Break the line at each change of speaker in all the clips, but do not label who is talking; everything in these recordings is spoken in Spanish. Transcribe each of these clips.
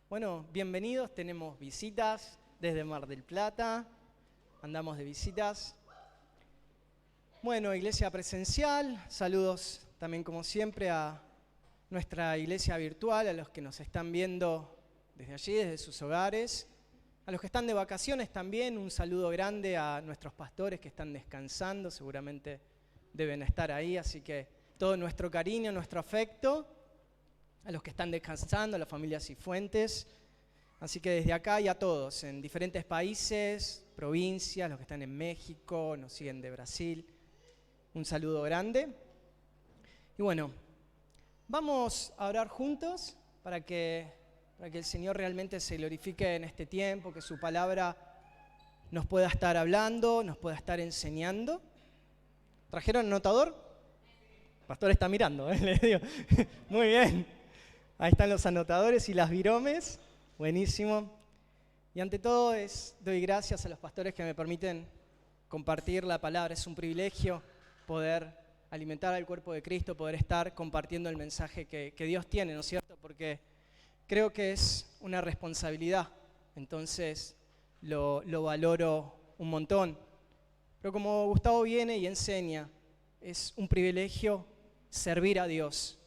Bueno, bienvenidos, tenemos visitas desde Mar del Plata, andamos de visitas. Bueno, iglesia presencial, saludos también como siempre a nuestra iglesia virtual, a los que nos están viendo desde allí, desde sus hogares. A los que están de vacaciones también, un saludo grande a nuestros pastores que están descansando, seguramente deben estar ahí, así que todo nuestro cariño, nuestro afecto. A los que están descansando, a las familias Cifuentes. Así que desde acá y a todos, en diferentes países, provincias, los que están en México, nos siguen de Brasil, un saludo grande. Y bueno, vamos a orar juntos para que el Señor realmente se glorifique en este tiempo, que su palabra nos pueda estar hablando, nos pueda estar enseñando. ¿Trajeron anotador? El pastor está mirando, le digo. Muy bien. Ahí están los anotadores y las viromes, buenísimo. Y ante todo doy gracias a los pastores que me permiten compartir la palabra. Es un privilegio poder alimentar al cuerpo de Cristo, poder estar compartiendo el mensaje que Dios tiene, ¿no es cierto? Porque creo que es una responsabilidad, entonces lo valoro un montón. Pero como Gustavo viene y enseña, es un privilegio servir a Dios,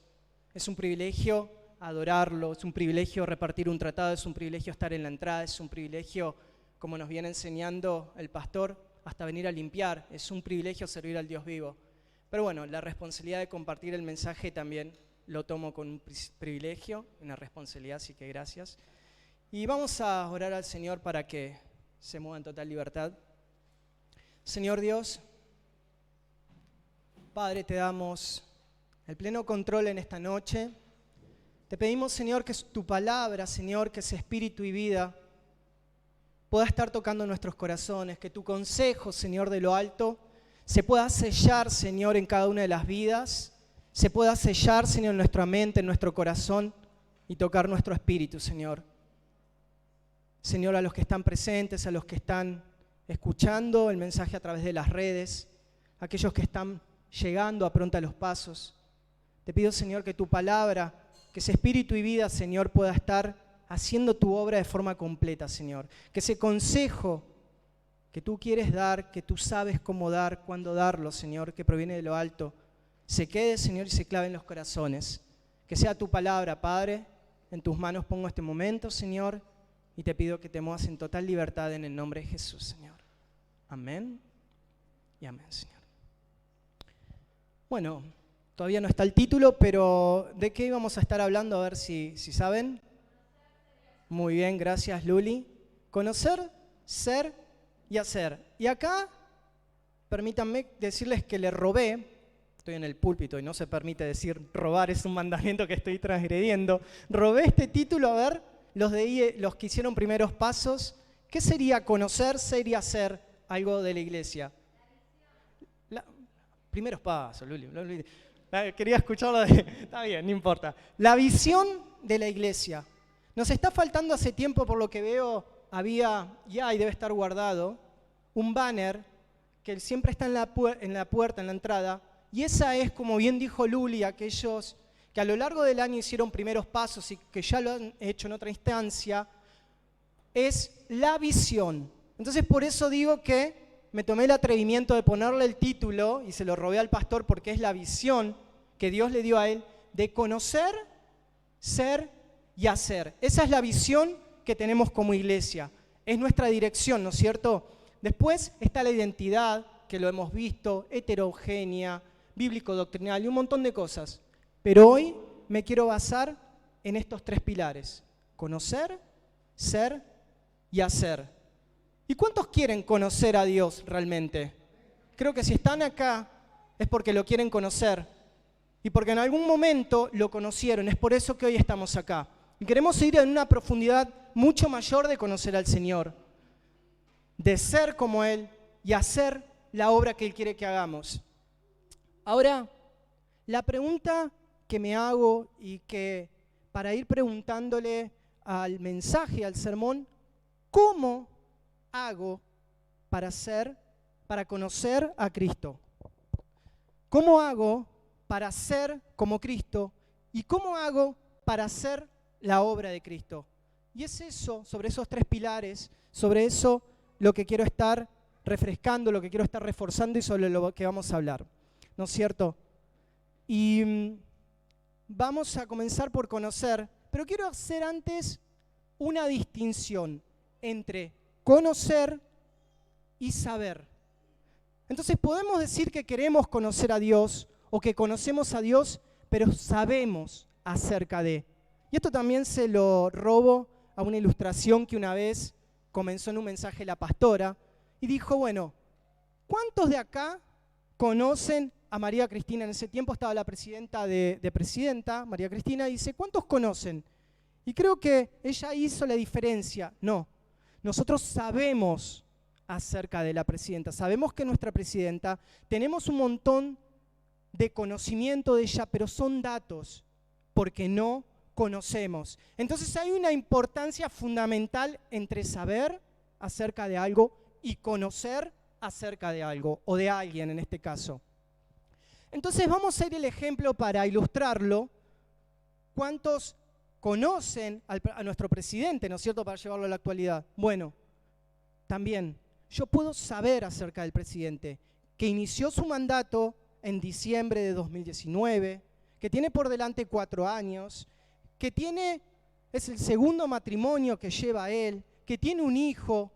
es un privilegio adorarlo, es un privilegio repartir un tratado, es un privilegio estar en la entrada, es un privilegio, como nos viene enseñando el pastor, hasta venir a limpiar, es un privilegio servir al Dios vivo. Pero bueno, la responsabilidad de compartir el mensaje también lo tomo con un privilegio, una responsabilidad, así que gracias. Y vamos a orar al Señor para que se mueva en total libertad. Señor Dios, Padre, te damos el pleno control en esta noche. Te pedimos, Señor, que tu palabra, Señor, que ese espíritu y vida pueda estar tocando nuestros corazones, que tu consejo, Señor, de lo alto, se pueda sellar, Señor, en cada una de las vidas, se pueda sellar, Señor, en nuestra mente, en nuestro corazón y tocar nuestro espíritu, Señor. Señor, a los que están presentes, a los que están escuchando el mensaje a través de las redes, a aquellos que están llegando a pronto a los pasos, te pido, Señor, que tu palabra, que ese espíritu y vida, Señor, pueda estar haciendo tu obra de forma completa, Señor. Que ese consejo que tú quieres dar, que tú sabes cómo dar, cuándo darlo, Señor, que proviene de lo alto, se quede, Señor, y se clave en los corazones. Que sea tu palabra, Padre, en tus manos pongo este momento, Señor, y te pido que te muevas en total libertad en el nombre de Jesús, Señor. Amén y amén, Señor. Bueno, todavía no está el título, pero ¿de qué íbamos a estar hablando? A ver si saben. Muy bien, gracias Luli. Conocer, ser y hacer. Y acá, permítanme decirles que le robé, estoy en el púlpito y no se permite decir robar, es un mandamiento que estoy transgrediendo. Robé este título, a ver, los que hicieron primeros pasos. ¿Qué sería conocer, ser y hacer algo de la iglesia? Primeros pasos, Luli. Quería escucharlo está bien, no importa. La visión de la iglesia. Nos está faltando hace tiempo, por lo que veo, había y debe estar guardado, un banner que siempre está en la puerta, en la entrada, y esa es, como bien dijo Luli, aquellos que a lo largo del año hicieron primeros pasos y que ya lo han hecho en otra instancia, es la visión. Entonces por eso digo que me tomé el atrevimiento de ponerle el título, y se lo robé al pastor porque es la visión que Dios le dio a él, de conocer, ser y hacer. Esa es la visión que tenemos como iglesia. Es nuestra dirección, ¿no es cierto? Después está la identidad, que lo hemos visto, heterogénea, bíblico-doctrinal y un montón de cosas. Pero hoy me quiero basar en estos tres pilares: conocer, ser y hacer. ¿Y cuántos quieren conocer a Dios realmente? Creo que si están acá es porque lo quieren conocer y porque en algún momento lo conocieron. Es por eso que hoy estamos acá. Y queremos ir en una profundidad mucho mayor de conocer al Señor, de ser como Él y hacer la obra que Él quiere que hagamos. Ahora, la pregunta que me hago y que para ir preguntándole al mensaje, al sermón, ¿cómo hago para conocer a Cristo? ¿Cómo hago para ser como Cristo? ¿Y cómo hago para hacer la obra de Cristo? Y es eso, sobre esos 3 pilares, sobre eso lo que quiero estar refrescando, lo que quiero estar reforzando y sobre lo que vamos a hablar, ¿no es cierto? Y vamos a comenzar por conocer, pero quiero hacer antes una distinción entre conocer y saber. Entonces podemos decir que queremos conocer a Dios o que conocemos a Dios, pero sabemos acerca de. Y esto también se lo robo a una ilustración que una vez comenzó en un mensaje la pastora y dijo, bueno, ¿cuántos de acá conocen a María Cristina? En ese tiempo estaba la presidenta de Presidenta, María Cristina, y dice, ¿cuántos conocen? Y creo que ella hizo la diferencia. No, nosotros sabemos acerca de la presidenta, sabemos que nuestra presidenta, tenemos un montón de conocimiento de ella, pero son datos, porque no conocemos. Entonces hay una importancia fundamental entre saber acerca de algo y conocer acerca de algo, o de alguien en este caso. Entonces vamos a ir el ejemplo para ilustrarlo. ¿Cuántos conocen a nuestro presidente, ¿no es cierto?, para llevarlo a la actualidad? Bueno, también yo puedo saber acerca del presidente, que inició su mandato en diciembre de 2019, que tiene por delante 4 años, que es el segundo matrimonio que lleva él, que tiene un hijo,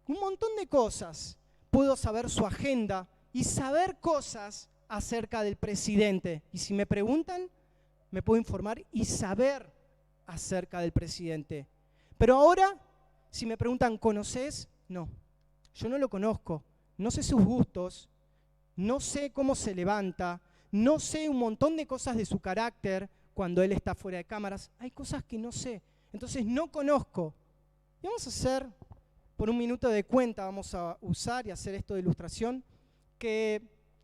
un montón de cosas. Puedo saber su agenda y saber cosas acerca del presidente. Y si me preguntan, me puedo informar y saber acerca del presidente. Pero ahora, si me preguntan, ¿conoces? No, yo no lo conozco, no sé sus gustos, no sé cómo se levanta, no sé un montón de cosas de su carácter cuando él está fuera de cámaras. Hay cosas que no sé, entonces no conozco. Y vamos a hacer, por un minuto de cuenta, vamos a usar y hacer esto de ilustración, que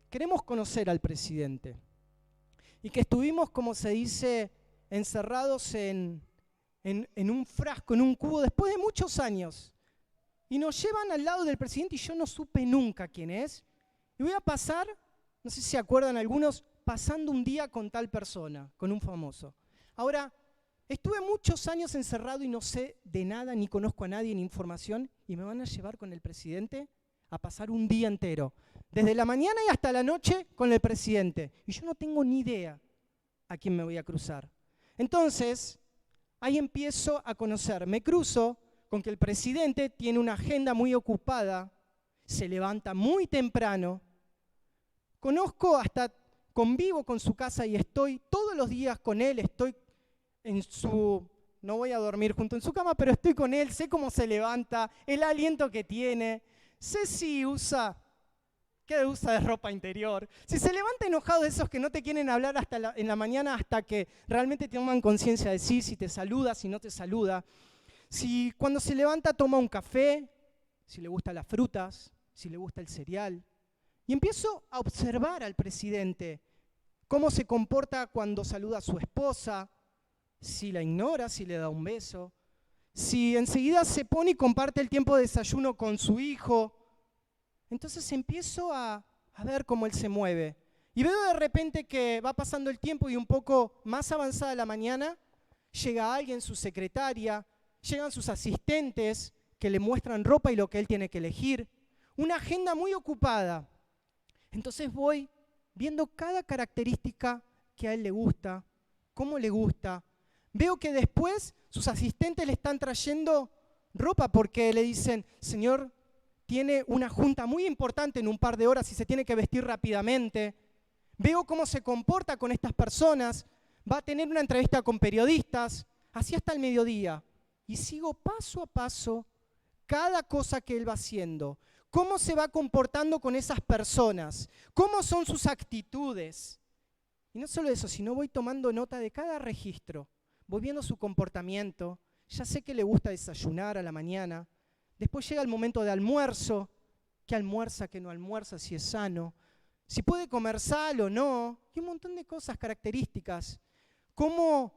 queremos conocer al presidente. Y que estuvimos, como se dice, encerrados en un frasco, en un cubo, después de muchos años. Y nos llevan al lado del presidente y yo no supe nunca quién es. Y voy a pasar, no sé si se acuerdan algunos, pasando un día con tal persona, con un famoso. Ahora, estuve muchos años encerrado y no sé de nada, ni conozco a nadie, ni información, y me van a llevar con el presidente a pasar un día entero, desde la mañana y hasta la noche con el presidente. Y yo no tengo ni idea a quién me voy a cruzar. Entonces, ahí empiezo a conocer. Me cruzo con que el presidente tiene una agenda muy ocupada, se levanta muy temprano, convivo con su casa y estoy todos los días con él, estoy no voy a dormir junto en su cama, pero estoy con él, sé cómo se levanta, el aliento que tiene, sé si qué usa de ropa interior, si se levanta enojado de esos que no te quieren hablar en la mañana hasta que realmente toman conciencia de sí, si te saluda, si no te saluda, si cuando se levanta toma un café, si le gustan las frutas, si le gusta el cereal. Y empiezo a observar al presidente, cómo se comporta cuando saluda a su esposa, si la ignora, si le da un beso, si enseguida se pone y comparte el tiempo de desayuno con su hijo. Entonces empiezo a ver cómo él se mueve. Y veo de repente que va pasando el tiempo y un poco más avanzada la mañana, llega alguien, su secretaria, llegan sus asistentes que le muestran ropa y lo que él tiene que elegir. Una agenda muy ocupada. Entonces voy viendo cada característica que a él le gusta, cómo le gusta. Veo que después sus asistentes le están trayendo ropa porque le dicen, señor, tiene una junta muy importante en un par de horas y se tiene que vestir rápidamente. Veo cómo se comporta con estas personas, va a tener una entrevista con periodistas, así hasta el mediodía. Y sigo paso a paso cada cosa que él va haciendo. Cómo se va comportando con esas personas, cómo son sus actitudes. Y no solo eso, sino voy tomando nota de cada registro. Voy viendo su comportamiento, ya sé que le gusta desayunar a la mañana. Después llega el momento de almuerzo, qué almuerza, qué no almuerza, si es sano, si puede comer sal o no, y un montón de cosas, características. Cómo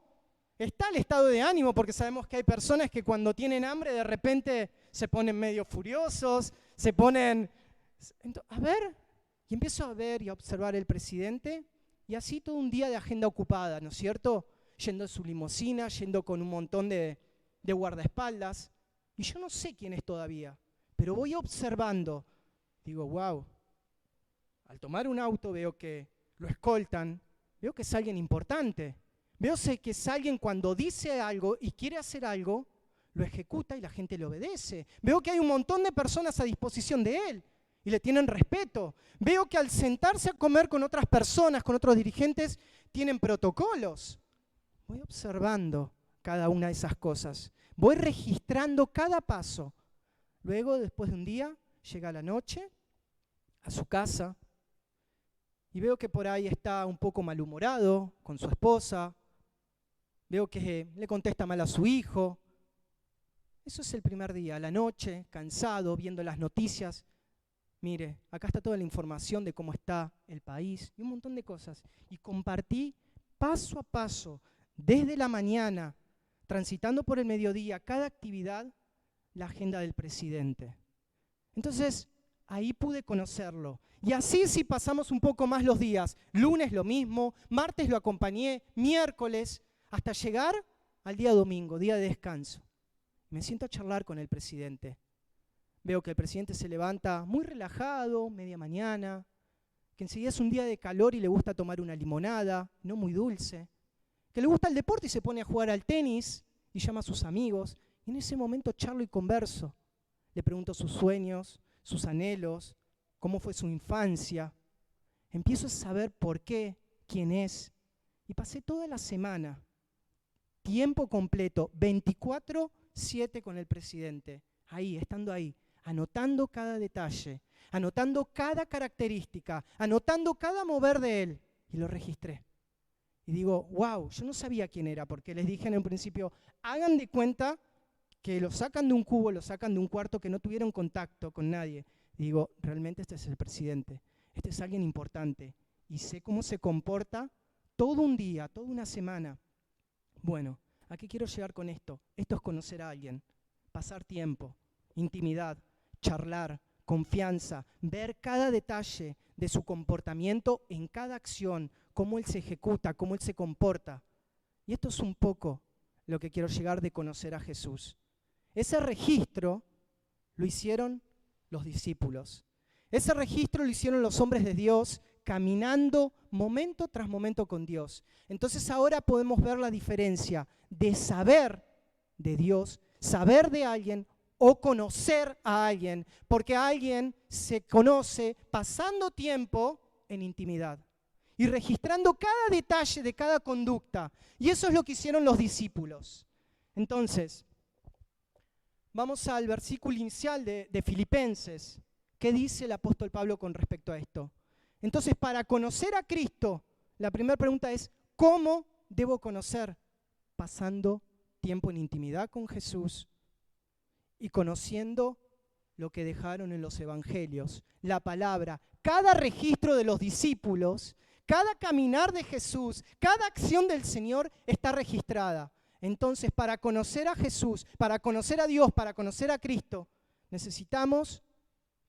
está el estado de ánimo, porque sabemos que hay personas que cuando tienen hambre de repente se ponen medio furiosos, se ponen... A ver, y empiezo a ver y a observar el presidente, y así todo un día de agenda ocupada, ¿no es cierto? Yendo en su limusina, yendo con un montón de de guardaespaldas, y yo no sé quién es todavía, pero voy observando. Digo, wow, al tomar un auto veo que lo escoltan, veo que es alguien importante. Veo que es alguien cuando dice algo y quiere hacer algo, lo ejecuta y la gente le obedece. Veo que hay un montón de personas a disposición de él y le tienen respeto. Veo que al sentarse a comer con otras personas, con otros dirigentes, tienen protocolos. Voy observando cada una de esas cosas. Voy registrando cada paso. Luego, después de un día, llega la noche a su casa y veo que por ahí está un poco malhumorado con su esposa. Veo que le contesta mal a su hijo. Eso es el primer día, a la noche, cansado, viendo las noticias. Mire, acá está toda la información de cómo está el país y un montón de cosas. Y compartí paso a paso, desde la mañana, transitando por el mediodía, cada actividad, la agenda del presidente. Entonces, ahí pude conocerlo. Y así si pasamos un poco más los días, lunes lo mismo, martes lo acompañé, miércoles, hasta llegar al día domingo, día de descanso. Me siento a charlar con el presidente. Veo que el presidente se levanta muy relajado, media mañana, que enseguida es un día de calor y le gusta tomar una limonada, no muy dulce, que le gusta el deporte y se pone a jugar al tenis y llama a sus amigos. Y en ese momento charlo y converso. Le pregunto sus sueños, sus anhelos, cómo fue su infancia. Empiezo a saber por qué, quién es. Y pasé toda la semana, tiempo completo, 24/7 con el presidente, ahí, estando ahí, anotando cada detalle, anotando cada característica, anotando cada mover de él, y lo registré. Y digo, wow, yo no sabía quién era, porque les dije en un principio, hagan de cuenta que lo sacan de un cubo, lo sacan de un cuarto, que no tuvieron contacto con nadie. Y digo, realmente este es el presidente, este es alguien importante, y sé cómo se comporta todo un día, toda una semana. Bueno, ¿a qué quiero llegar con esto? Esto es conocer a alguien, pasar tiempo, intimidad, charlar, confianza, ver cada detalle de su comportamiento en cada acción, cómo él se ejecuta, cómo él se comporta. Y esto es un poco lo que quiero llegar de conocer a Jesús. Ese registro lo hicieron los discípulos. Ese registro lo hicieron los hombres de Dios caminando momento tras momento con Dios. Entonces ahora podemos ver la diferencia de saber de Dios, saber de alguien o conocer a alguien, porque alguien se conoce pasando tiempo en intimidad y registrando cada detalle de cada conducta. Y eso es lo que hicieron los discípulos. Entonces, vamos al versículo inicial de Filipenses. ¿Qué dice el apóstol Pablo con respecto a esto? Entonces, para conocer a Cristo, la primera pregunta es, ¿cómo debo conocer? Pasando tiempo en intimidad con Jesús y conociendo lo que dejaron en los evangelios, la palabra. Cada registro de los discípulos, cada caminar de Jesús, cada acción del Señor está registrada. Entonces, para conocer a Jesús, para conocer a Dios, para conocer a Cristo, necesitamos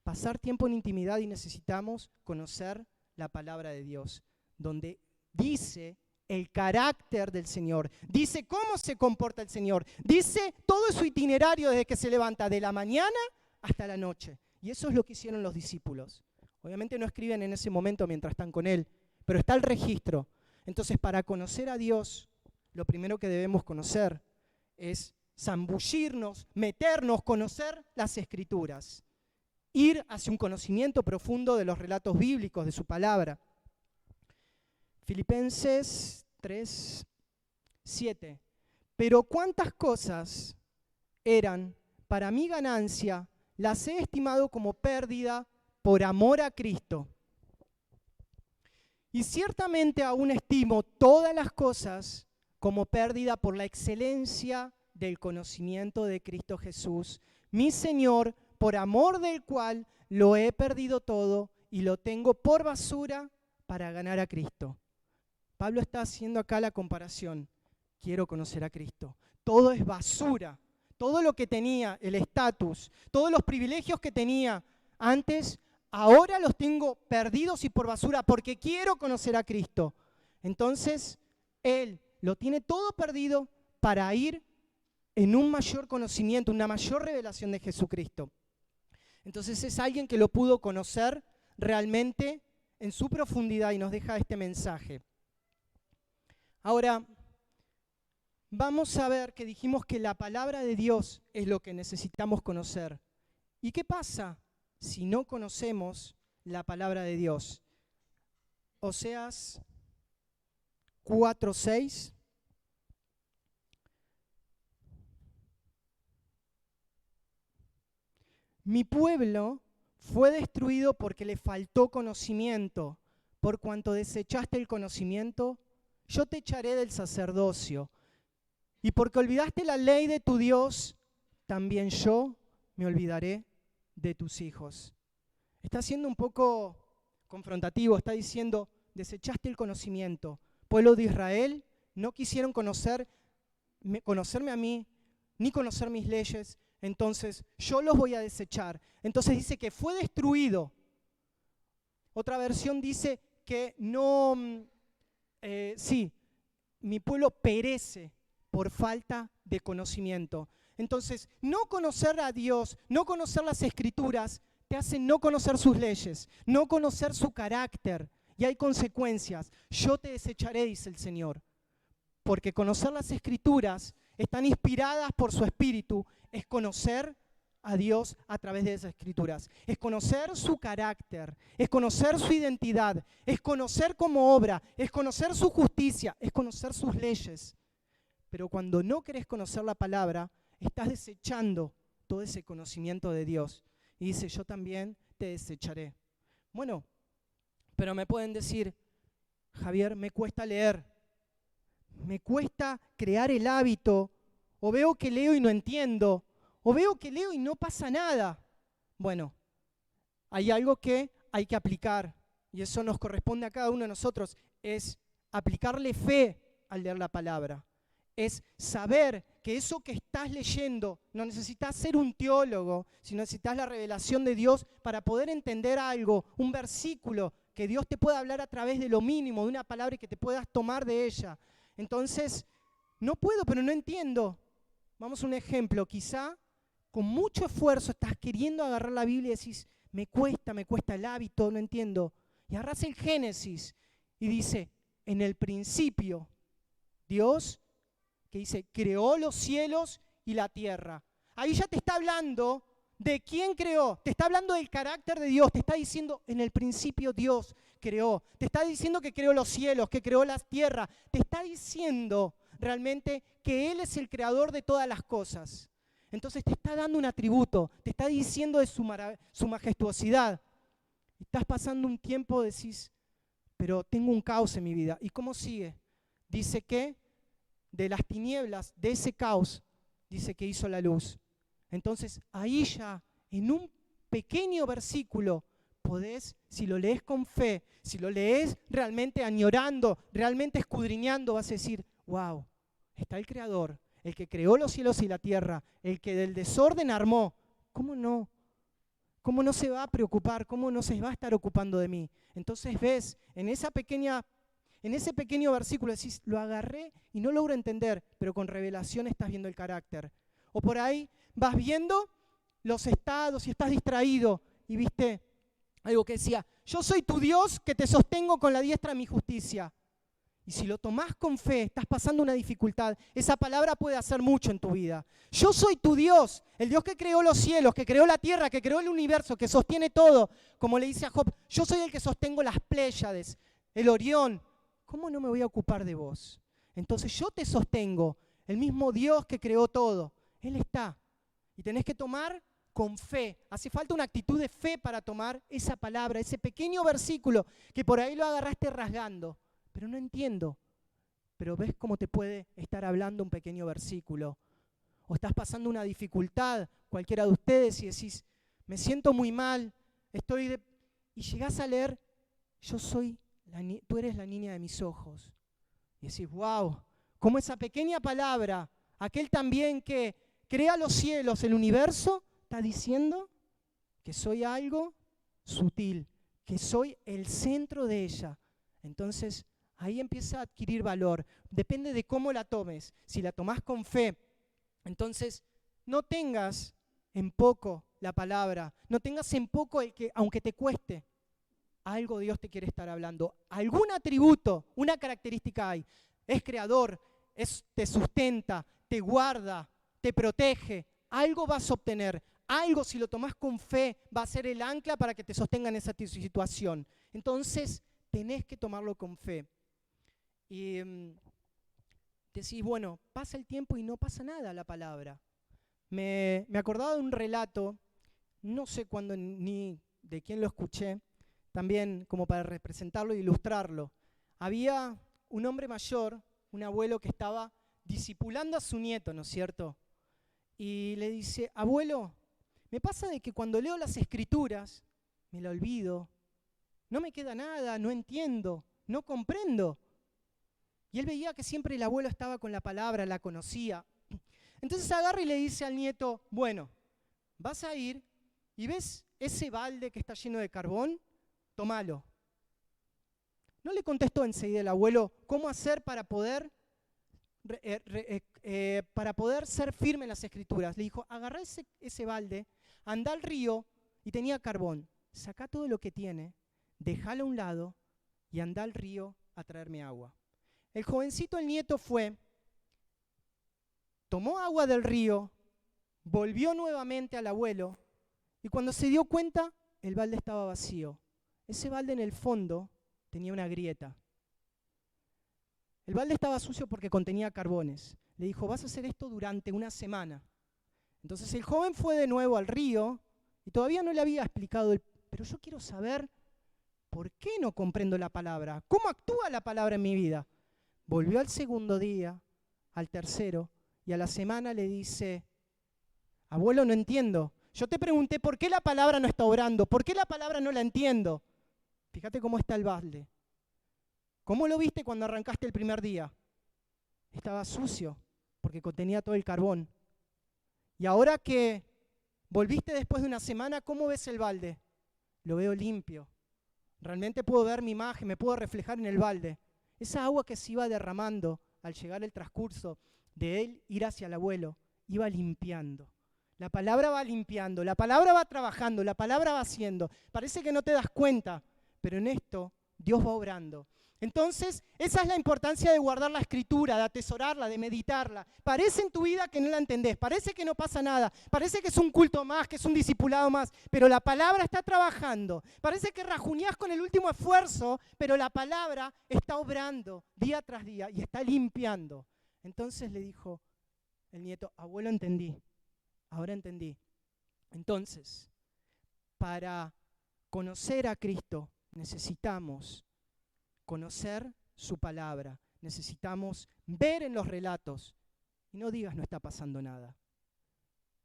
pasar tiempo en intimidad y necesitamos conocer la palabra de Dios, donde dice el carácter del Señor, dice cómo se comporta el Señor, dice todo su itinerario desde que se levanta de la mañana hasta la noche. Y eso es lo que hicieron los discípulos. Obviamente no escriben en ese momento mientras están con Él, pero está el registro. Entonces, para conocer a Dios, lo primero que debemos conocer es zambullirnos, meternos, conocer las Escrituras. Ir hacia un conocimiento profundo de los relatos bíblicos, de su palabra. Filipenses 3:7. Pero cuántas cosas eran para mi ganancia, las he estimado como pérdida por amor a Cristo. Y ciertamente aún estimo todas las cosas como pérdida por la excelencia del conocimiento de Cristo Jesús, mi Señor, por amor del cual lo he perdido todo y lo tengo por basura para ganar a Cristo. Pablo está haciendo acá la comparación. Quiero conocer a Cristo. Todo es basura. Todo lo que tenía, el estatus, todos los privilegios que tenía antes, ahora los tengo perdidos y por basura porque quiero conocer a Cristo. Entonces, él lo tiene todo perdido para ir en un mayor conocimiento, una mayor revelación de Jesucristo. Entonces es alguien que lo pudo conocer realmente en su profundidad y nos deja este mensaje. Ahora, vamos a ver que dijimos que la palabra de Dios es lo que necesitamos conocer. ¿Y qué pasa si no conocemos la palabra de Dios? Oseas 4:6. Mi pueblo fue destruido porque le faltó conocimiento. Por cuanto desechaste el conocimiento, yo te echaré del sacerdocio. Y porque olvidaste la ley de tu Dios, también yo me olvidaré de tus hijos. Está siendo un poco confrontativo, está diciendo, desechaste el conocimiento. Pueblo de Israel, no quisieron conocerme a mí, ni conocer mis leyes, entonces yo los voy a desechar. Entonces dice que fue destruido. Otra versión dice que no, mi pueblo perece por falta de conocimiento. Entonces, no conocer a Dios, no conocer las Escrituras, te hace no conocer sus leyes, no conocer su carácter. Y hay consecuencias. Yo te desecharé, dice el Señor. Porque conocer las Escrituras están inspiradas por su Espíritu, es conocer a Dios a través de esas Escrituras. Es conocer su carácter, es conocer su identidad, es conocer cómo obra, es conocer su justicia, es conocer sus leyes. Pero cuando no querés conocer la palabra, estás desechando todo ese conocimiento de Dios. Y dice, yo también te desecharé. Bueno, pero me pueden decir, Javier, me cuesta leer, me cuesta crear el hábito, o veo que leo y no entiendo, o veo que leo y no pasa nada. Bueno, hay algo que hay que aplicar, y eso nos corresponde a cada uno de nosotros, es aplicarle fe al leer la palabra. Es saber que eso que estás leyendo, no necesitas ser un teólogo, sino necesitas la revelación de Dios para poder entender algo, un versículo, que Dios te pueda hablar a través de lo mínimo, de una palabra y que te puedas tomar de ella. Entonces, no puedo, pero no entiendo. Vamos a un ejemplo, quizá con mucho esfuerzo estás queriendo agarrar la Biblia y decís, me cuesta el hábito, no entiendo. Y agarrás el Génesis y dice, en el principio, Dios, que dice, creó los cielos y la tierra. Ahí ya te está hablando de quién creó, te está hablando del carácter de Dios, te está diciendo, en el principio Dios creó, te está diciendo que creó los cielos, que creó la tierra, te está diciendo realmente que Él es el creador de todas las cosas. Entonces te está dando un atributo, te está diciendo de su majestuosidad. Estás pasando un tiempo, decís, pero tengo un caos en mi vida. ¿Y cómo sigue? Dice que de las tinieblas, de ese caos, dice que hizo la luz. Entonces ahí ya, en un pequeño versículo, podés, si lo lees con fe, si lo lees realmente añorando, realmente escudriñando, vas a decir, wow, está el Creador, el que creó los cielos y la tierra, el que del desorden armó. ¿Cómo no? ¿Cómo no se va a preocupar? ¿Cómo no se va a estar ocupando de mí? Entonces ves, en ese pequeño versículo decís, lo agarré y no logro entender, pero con revelación estás viendo el carácter. O por ahí vas viendo los estados y estás distraído y viste algo que decía, yo soy tu Dios que te sostengo con la diestra de mi justicia. Y si lo tomás con fe, estás pasando una dificultad, esa palabra puede hacer mucho en tu vida. Yo soy tu Dios, el Dios que creó los cielos, que creó la tierra, que creó el universo, que sostiene todo. Como le dice a Job, yo soy el que sostengo las Pléyades, el Orión. ¿Cómo no me voy a ocupar de vos? Entonces yo te sostengo, el mismo Dios que creó todo. Él está. Y tenés que tomar con fe. Hace falta una actitud de fe para tomar esa palabra, ese pequeño versículo que por ahí lo agarraste rasgando. Pero no entiendo. Pero ves cómo te puede estar hablando un pequeño versículo. O estás pasando una dificultad, cualquiera de ustedes, y decís, me siento muy mal, y llegás a leer, tú eres la niña de mis ojos. Y decís, wow, como esa pequeña palabra, aquel también que crea los cielos, el universo, está diciendo que soy algo sutil, que soy el centro de ella. Entonces, ahí empieza a adquirir valor. Depende de cómo la tomes. Si la tomás con fe, Entonces, no tengas en poco la palabra, no tengas en poco el que, aunque te cueste, algo Dios te quiere estar hablando. Algún atributo, una característica hay. Es creador, te sustenta, te guarda, te protege. Algo vas a obtener. Algo, si lo tomás con fe, va a ser el ancla para que te sostenga en esa situación. Entonces, tenés que tomarlo con fe. Y decís, bueno, pasa el tiempo y no pasa nada la palabra. Me acordaba de un relato, no sé cuándo ni de quién lo escuché, también como para representarlo e ilustrarlo. Había un hombre mayor, un abuelo que estaba discipulando a su nieto, ¿no es cierto? Y le dice, abuelo, me pasa de que cuando leo las escrituras, me la olvido, no me queda nada, no entiendo, no comprendo. Y él veía que siempre el abuelo estaba con la palabra, la conocía. Entonces agarra y le dice al nieto, bueno, vas a ir y ves ese balde que está lleno de carbón, tómalo. No le contestó enseguida el abuelo cómo hacer para poder ser firme en las escrituras. Le dijo, agarrá ese balde, anda al río y tenía carbón. Sacá todo lo que tiene, déjalo a un lado y anda al río a traerme agua. El jovencito, el nieto, fue, tomó agua del río, volvió nuevamente al abuelo y cuando se dio cuenta, el balde estaba vacío. Ese balde en el fondo tenía una grieta. El balde estaba sucio porque contenía carbones. Le dijo, vas a hacer esto durante una semana. Entonces el joven fue de nuevo al río y todavía no le había explicado, pero yo quiero saber por qué no comprendo la palabra, cómo actúa la palabra en mi vida. Volvió al segundo día, al tercero, y a la semana le dice, abuelo, no entiendo. Yo te pregunté por qué la palabra no está obrando, por qué la palabra no la entiendo. Fíjate cómo está el balde. ¿Cómo lo viste cuando arrancaste el primer día? Estaba sucio, porque contenía todo el carbón. Y ahora que volviste después de una semana, ¿cómo ves el balde? Lo veo limpio. Realmente puedo ver mi imagen, me puedo reflejar en el balde. Esa agua que se iba derramando al llegar el transcurso de él ir hacia el abuelo, iba limpiando. La palabra va limpiando, la palabra va trabajando, la palabra va haciendo. Parece que no te das cuenta, pero en esto Dios va obrando. Entonces, esa es la importancia de guardar la escritura, de atesorarla, de meditarla. Parece en tu vida que no la entendés, parece que no pasa nada, parece que es un culto más, que es un discipulado más, pero la palabra está trabajando. Parece que rajuñás con el último esfuerzo, pero la palabra está obrando día tras día y está limpiando. Entonces le dijo el nieto, abuelo, entendí, ahora entendí. Entonces, para conocer a Cristo necesitamos conocer su palabra, necesitamos ver en los relatos y no digas no está pasando nada.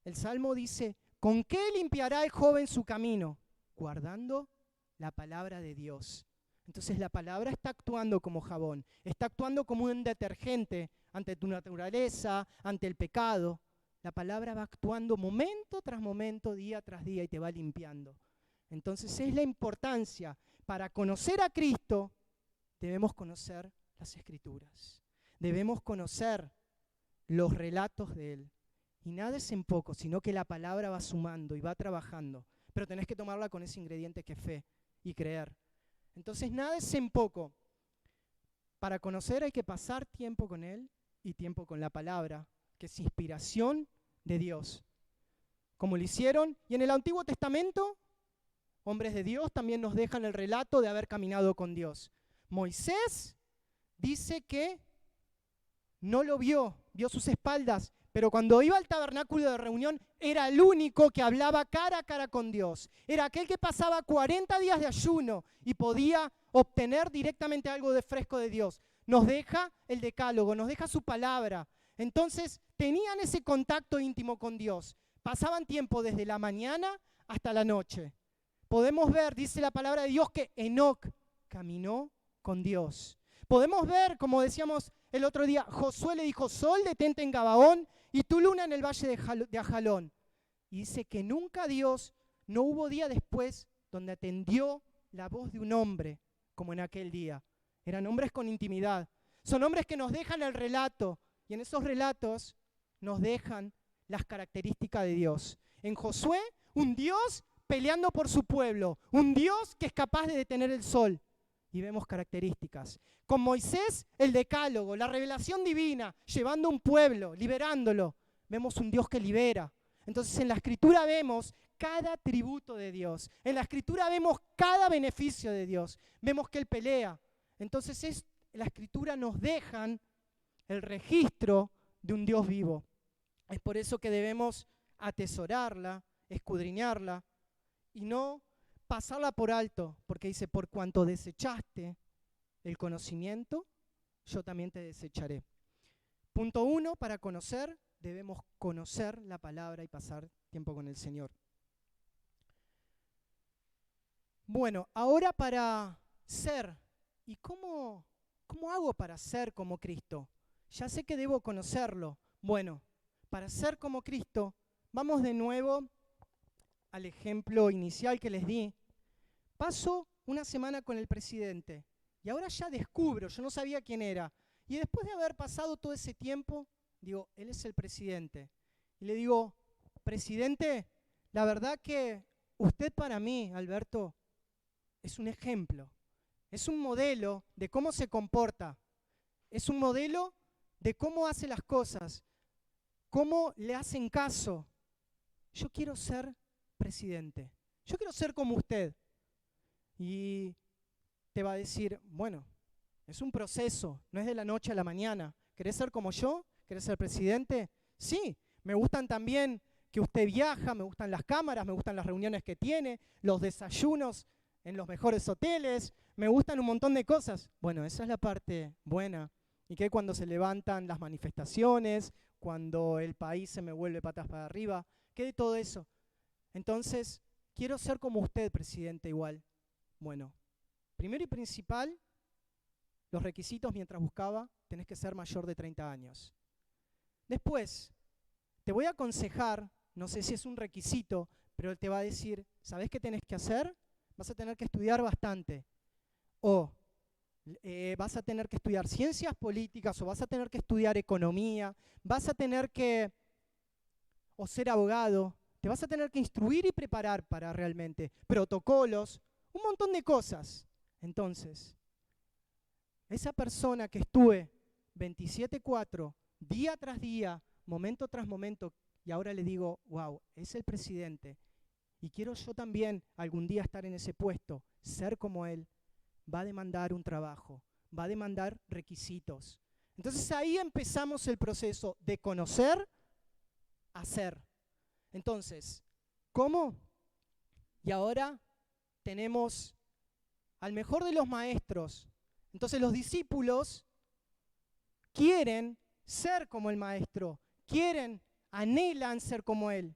El Salmo dice, ¿con qué limpiará el joven su camino? Guardando la palabra de Dios. Entonces la palabra está actuando como jabón, está actuando como un detergente ante tu naturaleza, ante el pecado. La palabra va actuando momento tras momento, día tras día y te va limpiando. Entonces es la importancia para conocer a Cristo. Debemos conocer las Escrituras, debemos conocer los relatos de Él. Y nada es en poco, sino que la palabra va sumando y va trabajando. Pero tenés que tomarla con ese ingrediente que es fe y creer. Entonces nada es en poco. Para conocer hay que pasar tiempo con Él y tiempo con la palabra, que es inspiración de Dios. Como lo hicieron, y en el Antiguo Testamento, hombres de Dios también nos dejan el relato de haber caminado con Dios. Moisés dice que no lo vio sus espaldas, pero cuando iba al tabernáculo de reunión era el único que hablaba cara a cara con Dios. Era aquel que pasaba 40 días de ayuno y podía obtener directamente algo de fresco de Dios. Nos deja el decálogo, nos deja su palabra. Entonces tenían ese contacto íntimo con Dios. Pasaban tiempo desde la mañana hasta la noche. Podemos ver, dice la palabra de Dios, que Enoc caminó con Dios. Podemos ver, como decíamos el otro día, Josué le dijo, Sol, detente en Gabaón y tu luna en el valle de Ajalón. Y dice que nunca Dios, no hubo día después donde atendió la voz de un hombre como en aquel día. Eran hombres con intimidad. Son hombres que nos dejan el relato y en esos relatos nos dejan las características de Dios. En Josué, un Dios peleando por su pueblo, un Dios que es capaz de detener el sol. Y vemos características. Con Moisés, el decálogo, la revelación divina, llevando a un pueblo, liberándolo. Vemos un Dios que libera. Entonces en la Escritura vemos cada atributo de Dios. En la Escritura vemos cada beneficio de Dios. Vemos que Él pelea. Entonces la Escritura nos dejan el registro de un Dios vivo. Es por eso que debemos atesorarla, escudriñarla y no pasarla por alto, porque dice, por cuanto desechaste el conocimiento, yo también te desecharé. Punto 1, para conocer, debemos conocer la palabra y pasar tiempo con el Señor. Bueno, ahora para ser, ¿y cómo hago para ser como Cristo? Ya sé que debo conocerlo. Bueno, para ser como Cristo, vamos de nuevo al ejemplo inicial que les di. Paso una semana con el presidente y ahora ya descubro, yo no sabía quién era. Y después de haber pasado todo ese tiempo, digo, él es el presidente. Y le digo, presidente, la verdad que usted para mí, Alberto, es un ejemplo. Es un modelo de cómo se comporta. Es un modelo de cómo hace las cosas, cómo le hacen caso. Yo quiero ser presidente. Yo quiero ser como usted. Y te va a decir, bueno, es un proceso, no es de la noche a la mañana. ¿Querés ser como yo? ¿Querés ser presidente? Sí, me gustan también que usted viaja, me gustan las cámaras, me gustan las reuniones que tiene, los desayunos en los mejores hoteles, me gustan un montón de cosas. Bueno, esa es la parte buena. Y que cuando se levantan las manifestaciones, cuando el país se me vuelve patas para arriba, ¿qué de todo eso? Entonces, quiero ser como usted, presidente, igual. Bueno, primero y principal, los requisitos mientras buscaba, tenés que ser mayor de 30 años. Después, te voy a aconsejar, no sé si es un requisito, pero él te va a decir, ¿sabés qué tenés que hacer? Vas a tener que estudiar bastante. O vas a tener que estudiar ciencias políticas, o vas a tener que estudiar economía, vas a tener que, o ser abogado, te vas a tener que instruir y preparar para realmente protocolos, un montón de cosas. Entonces, esa persona que estuve 27/4, día tras día, momento tras momento, y ahora le digo, wow, es el presidente, y quiero yo también algún día estar en ese puesto, ser como él, va a demandar un trabajo, va a demandar requisitos. Entonces ahí empezamos el proceso de conocer a ser. Entonces, ¿cómo? Y ahora tenemos al mejor de los maestros. Entonces los discípulos quieren ser como el maestro, anhelan ser como él.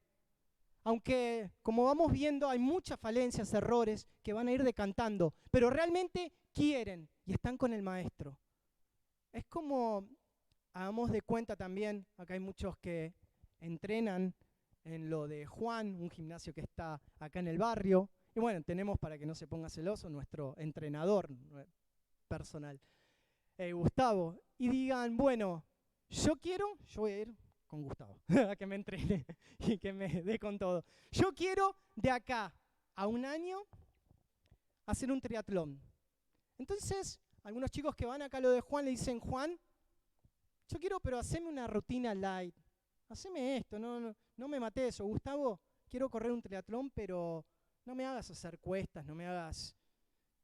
Aunque, como vamos viendo, hay muchas falencias, errores que van a ir decantando, pero realmente quieren y están con el maestro. Es como, hagamos de cuenta también, acá hay muchos que entrenan en lo de Juan, un gimnasio que está acá en el barrio. Y bueno, tenemos, para que no se ponga celoso, nuestro entrenador personal, Gustavo. Y digan, bueno, yo voy a ir con Gustavo, a que me entrene y que me dé con todo. Yo quiero de acá a un año hacer un triatlón. Entonces, algunos chicos que van acá a lo de Juan le dicen, Juan, yo quiero, pero haceme una rutina light. Haceme esto, no me mates. O Gustavo, quiero correr un triatlón, pero no me hagas hacer cuestas, no me hagas...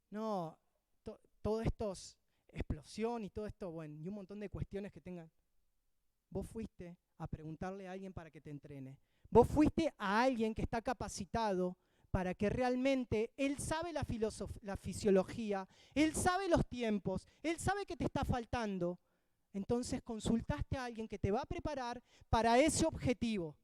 No, todo esto es explosión y todo esto, bueno, y un montón de cuestiones que tengan. Vos fuiste a preguntarle a alguien para que te entrene. Vos fuiste a alguien que está capacitado para que realmente él sabe la fisiología, él sabe los tiempos, él sabe que te está faltando. Entonces consultaste a alguien que te va a preparar para ese objetivo.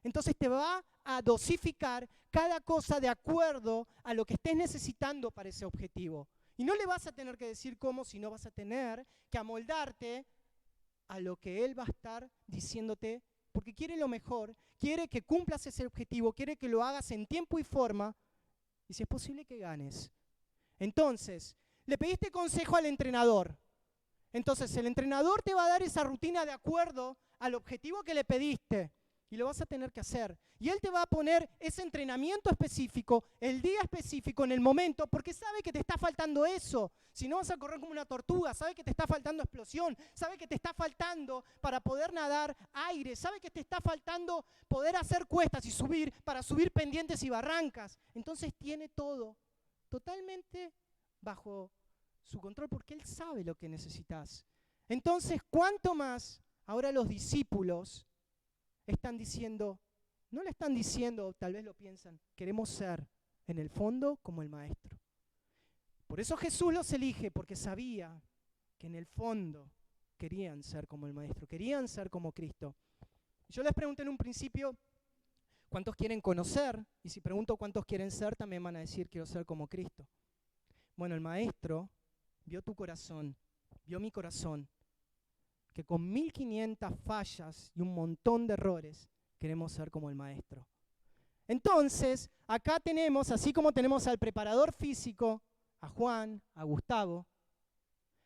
Entonces te va a dosificar cada cosa de acuerdo a lo que estés necesitando para ese objetivo. Y no le vas a tener que decir cómo, sino vas a tener que amoldarte a lo que él va a estar diciéndote, porque quiere lo mejor, quiere que cumplas ese objetivo, quiere que lo hagas en tiempo y forma, y si es posible que ganes. Entonces, le pediste consejo al entrenador. Entonces, el entrenador te va a dar esa rutina de acuerdo al objetivo que le pediste. Y lo vas a tener que hacer. Y Él te va a poner ese entrenamiento específico, el día específico, en el momento, porque sabe que te está faltando eso. Si no vas a correr como una tortuga, sabe que te está faltando explosión, sabe que te está faltando para poder nadar aire, sabe que te está faltando poder hacer cuestas y subir, para subir pendientes y barrancas. Entonces tiene todo totalmente bajo su control, porque Él sabe lo que necesitas. Entonces, ¿cuánto más ahora los discípulos están diciendo, no le están diciendo, tal vez lo piensan, queremos ser en el fondo como el Maestro? Por eso Jesús los elige, porque sabía que en el fondo querían ser como el Maestro, querían ser como Cristo. Yo les pregunté en un principio, ¿cuántos quieren conocer? Y si pregunto cuántos quieren ser, también van a decir, quiero ser como Cristo. Bueno, el Maestro vio tu corazón, vio mi corazón, que con 1500 fallas y un montón de errores queremos ser como el Maestro. Entonces, acá tenemos, así como tenemos al preparador físico, a Juan, a Gustavo,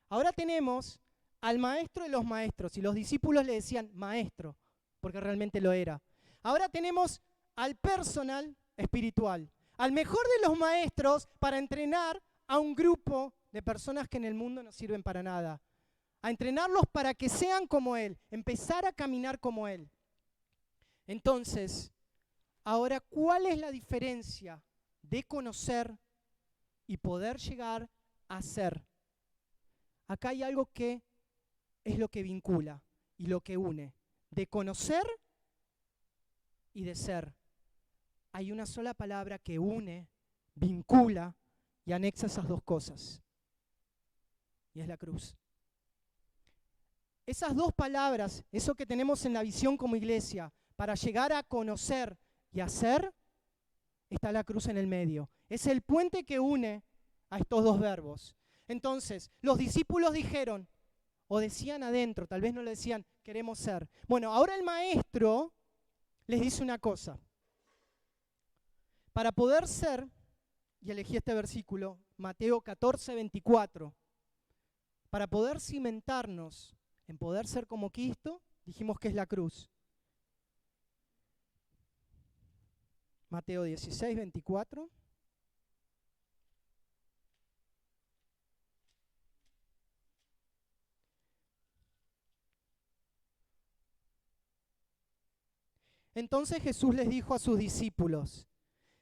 ahora tenemos al Maestro de los maestros, y los discípulos le decían Maestro, porque realmente lo era. Ahora tenemos al personal espiritual, al mejor de los maestros para entrenar a un grupo de personas que en el mundo no sirven para nada. A entrenarlos para que sean como Él, empezar a caminar como Él. Entonces, ahora, ¿cuál es la diferencia de conocer y poder llegar a ser? Acá hay algo que es lo que vincula y lo que une. De conocer y de ser. Hay una sola palabra que une, vincula y anexa esas dos cosas. Y es la cruz. Esas dos palabras, eso que tenemos en la visión como iglesia, para llegar a conocer y a ser, está la cruz en el medio. Es el puente que une a estos dos verbos. Entonces, los discípulos dijeron, o decían adentro, tal vez no le decían, queremos ser. Bueno, ahora el Maestro les dice una cosa. Para poder ser, y elegí este versículo, Mateo 14, 24, para poder cimentarnos en poder ser como Cristo, dijimos que es la cruz. Mateo 16, 24. Entonces Jesús les dijo a sus discípulos,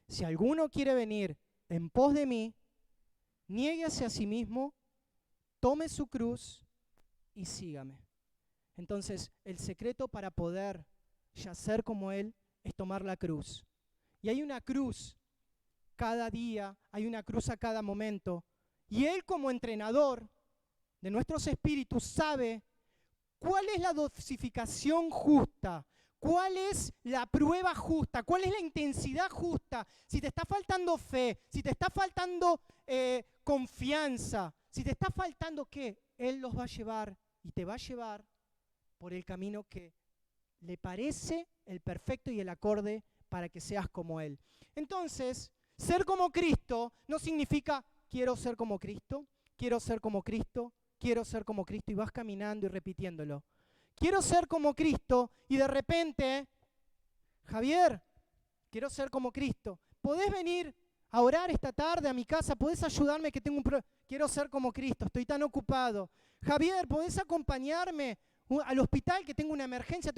si alguno quiere venir en pos de mí, niéguese a sí mismo, tome su cruz y sígame. Entonces, el secreto para poder yacer como Él es tomar la cruz. Y hay una cruz cada día, hay una cruz a cada momento. Y Él como entrenador de nuestros espíritus sabe cuál es la dosificación justa, cuál es la prueba justa, cuál es la intensidad justa. Si te está faltando fe, si te está faltando confianza, si te está faltando ¿qué? Él los va a llevar y te va a llevar por el camino que le parece el perfecto y el acorde para que seas como Él. Entonces, ser como Cristo no significa quiero ser como Cristo, quiero ser como Cristo, quiero ser como Cristo, y vas caminando y repitiéndolo. Quiero ser como Cristo y de repente, Javier, quiero ser como Cristo. ¿Podés venir a orar esta tarde a mi casa? ¿Podés ayudarme que tengo un problema? Quiero ser como Cristo, estoy tan ocupado. Javier, ¿podés acompañarme al hospital que tengo una emergencia?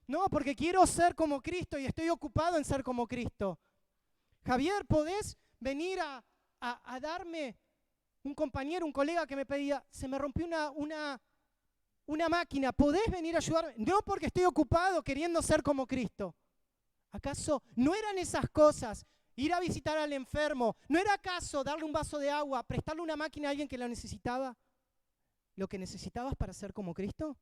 No, porque quiero ser como Cristo y estoy ocupado en ser como Cristo. Javier, ¿podés venir a darme un compañero, un colega que me pedía, se me rompió una máquina, ¿podés venir a ayudarme? No, porque estoy ocupado queriendo ser como Cristo. ¿Acaso no eran esas cosas? Ir a visitar al enfermo, ¿no era acaso darle un vaso de agua, prestarle una máquina a alguien que la necesitaba? ¿Lo que necesitabas para ser como Cristo?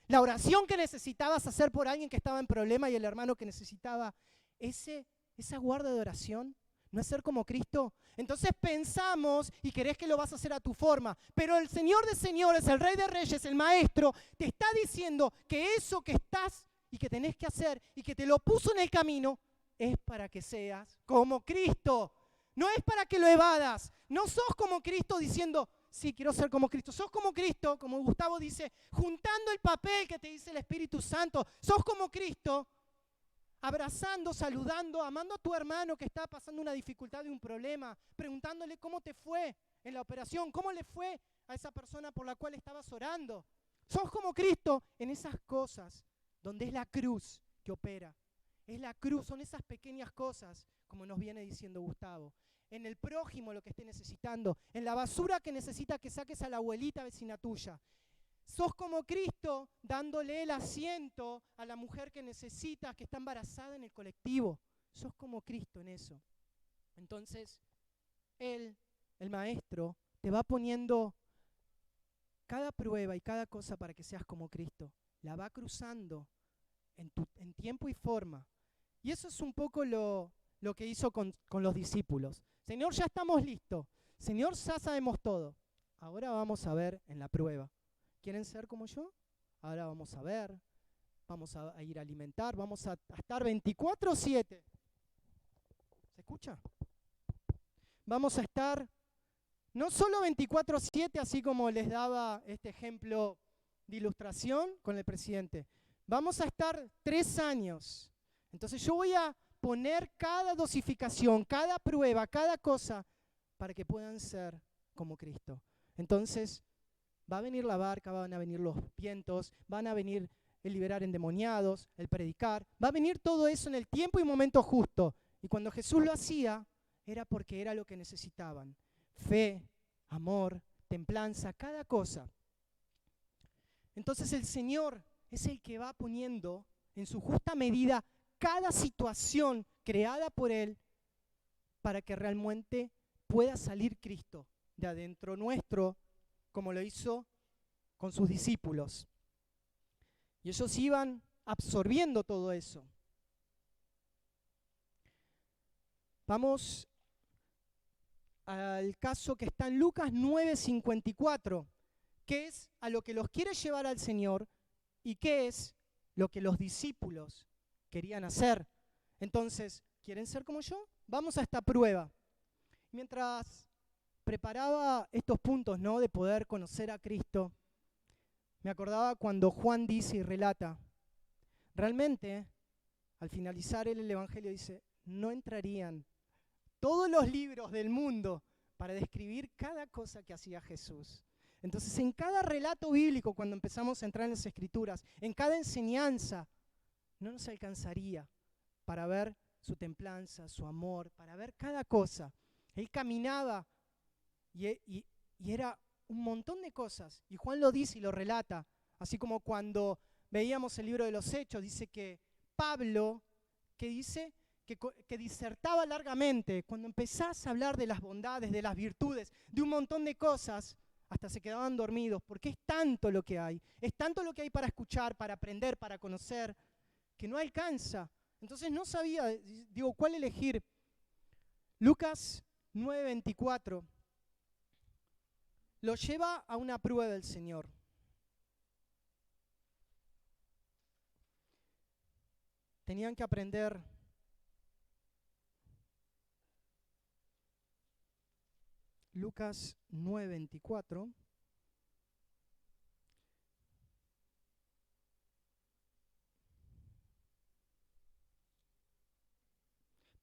La oración que necesitabas hacer por alguien que estaba en problema y el hermano que necesitaba, esa guarda de oración, ¿no es ser como Cristo? Entonces pensamos y querés que lo vas a hacer a tu forma, pero el Señor de señores, el Rey de reyes, el Maestro, te está diciendo que eso que estás y que tenés que hacer y que te lo puso en el camino es para que seas como Cristo. No es para que lo evadas. No sos como Cristo diciendo, Sí, quiero ser como Cristo. Sos como Cristo, como Gustavo dice, juntando el papel que te dice el Espíritu Santo. Sos como Cristo, abrazando, saludando, amando a tu hermano que está pasando una dificultad y un problema, preguntándole cómo te fue en la operación, cómo le fue a esa persona por la cual estabas orando. Sos como Cristo en esas cosas donde es la cruz que opera. Es la cruz, son esas pequeñas cosas, como nos viene diciendo Gustavo. En el prójimo lo que esté necesitando, en la basura que necesita que saques a la abuelita vecina tuya. Sos como Cristo dándole el asiento a la mujer que necesita, que está embarazada en el colectivo. Sos como Cristo en eso. Entonces, Él, el Maestro, te va poniendo cada prueba y cada cosa para que seas como Cristo. La va cruzando en tiempo y forma. Y eso es un poco lo que hizo con los discípulos. Señor, ya estamos listos. Señor, ya sabemos todo. Ahora vamos a ver en la prueba. ¿Quieren ser como yo? Ahora vamos a ver. Vamos a ir a alimentar. Vamos a estar 24/7. ¿Se escucha? Vamos a estar no solo 24/7, así como les daba este ejemplo de ilustración con el presidente. Vamos a estar 3 años. Entonces yo voy a poner cada dosificación, cada prueba, cada cosa, para que puedan ser como Cristo. Entonces, va a venir la barca, van a venir los vientos, van a venir el liberar endemoniados, el predicar. Va a venir todo eso en el tiempo y momento justo. Y cuando Jesús lo hacía, era porque era lo que necesitaban. Fe, amor, templanza, cada cosa. Entonces el Señor es el que va poniendo en su justa medida cada situación creada por Él para que realmente pueda salir Cristo de adentro nuestro, como lo hizo con sus discípulos. Y ellos iban absorbiendo todo eso. Vamos al caso que está en Lucas 9:54, que es a lo que los quiere llevar al Señor y qué es lo que los discípulos querían hacer. Entonces, ¿quieren ser como yo? Vamos a esta prueba. Mientras preparaba estos puntos, ¿no?, de poder conocer a Cristo, me acordaba cuando Juan dice y relata, realmente, al finalizar el Evangelio dice, no entrarían todos los libros del mundo para describir cada cosa que hacía Jesús. Entonces, en cada relato bíblico, cuando empezamos a entrar en las Escrituras, en cada enseñanza, no nos alcanzaría para ver su templanza, su amor, para ver cada cosa. Él caminaba y era un montón de cosas. Y Juan lo dice y lo relata, así como cuando veíamos el libro de los Hechos, dice que Pablo, que dice que disertaba largamente, cuando empezás a hablar de las bondades, de las virtudes, de un montón de cosas, hasta se quedaban dormidos, porque es tanto lo que hay, es tanto lo que hay para escuchar, para aprender, para conocer, que no alcanza. Entonces no sabía, digo, ¿cuál elegir? Lucas 9:24 lo lleva a una prueba del Señor. Tenían que aprender Lucas 9:24.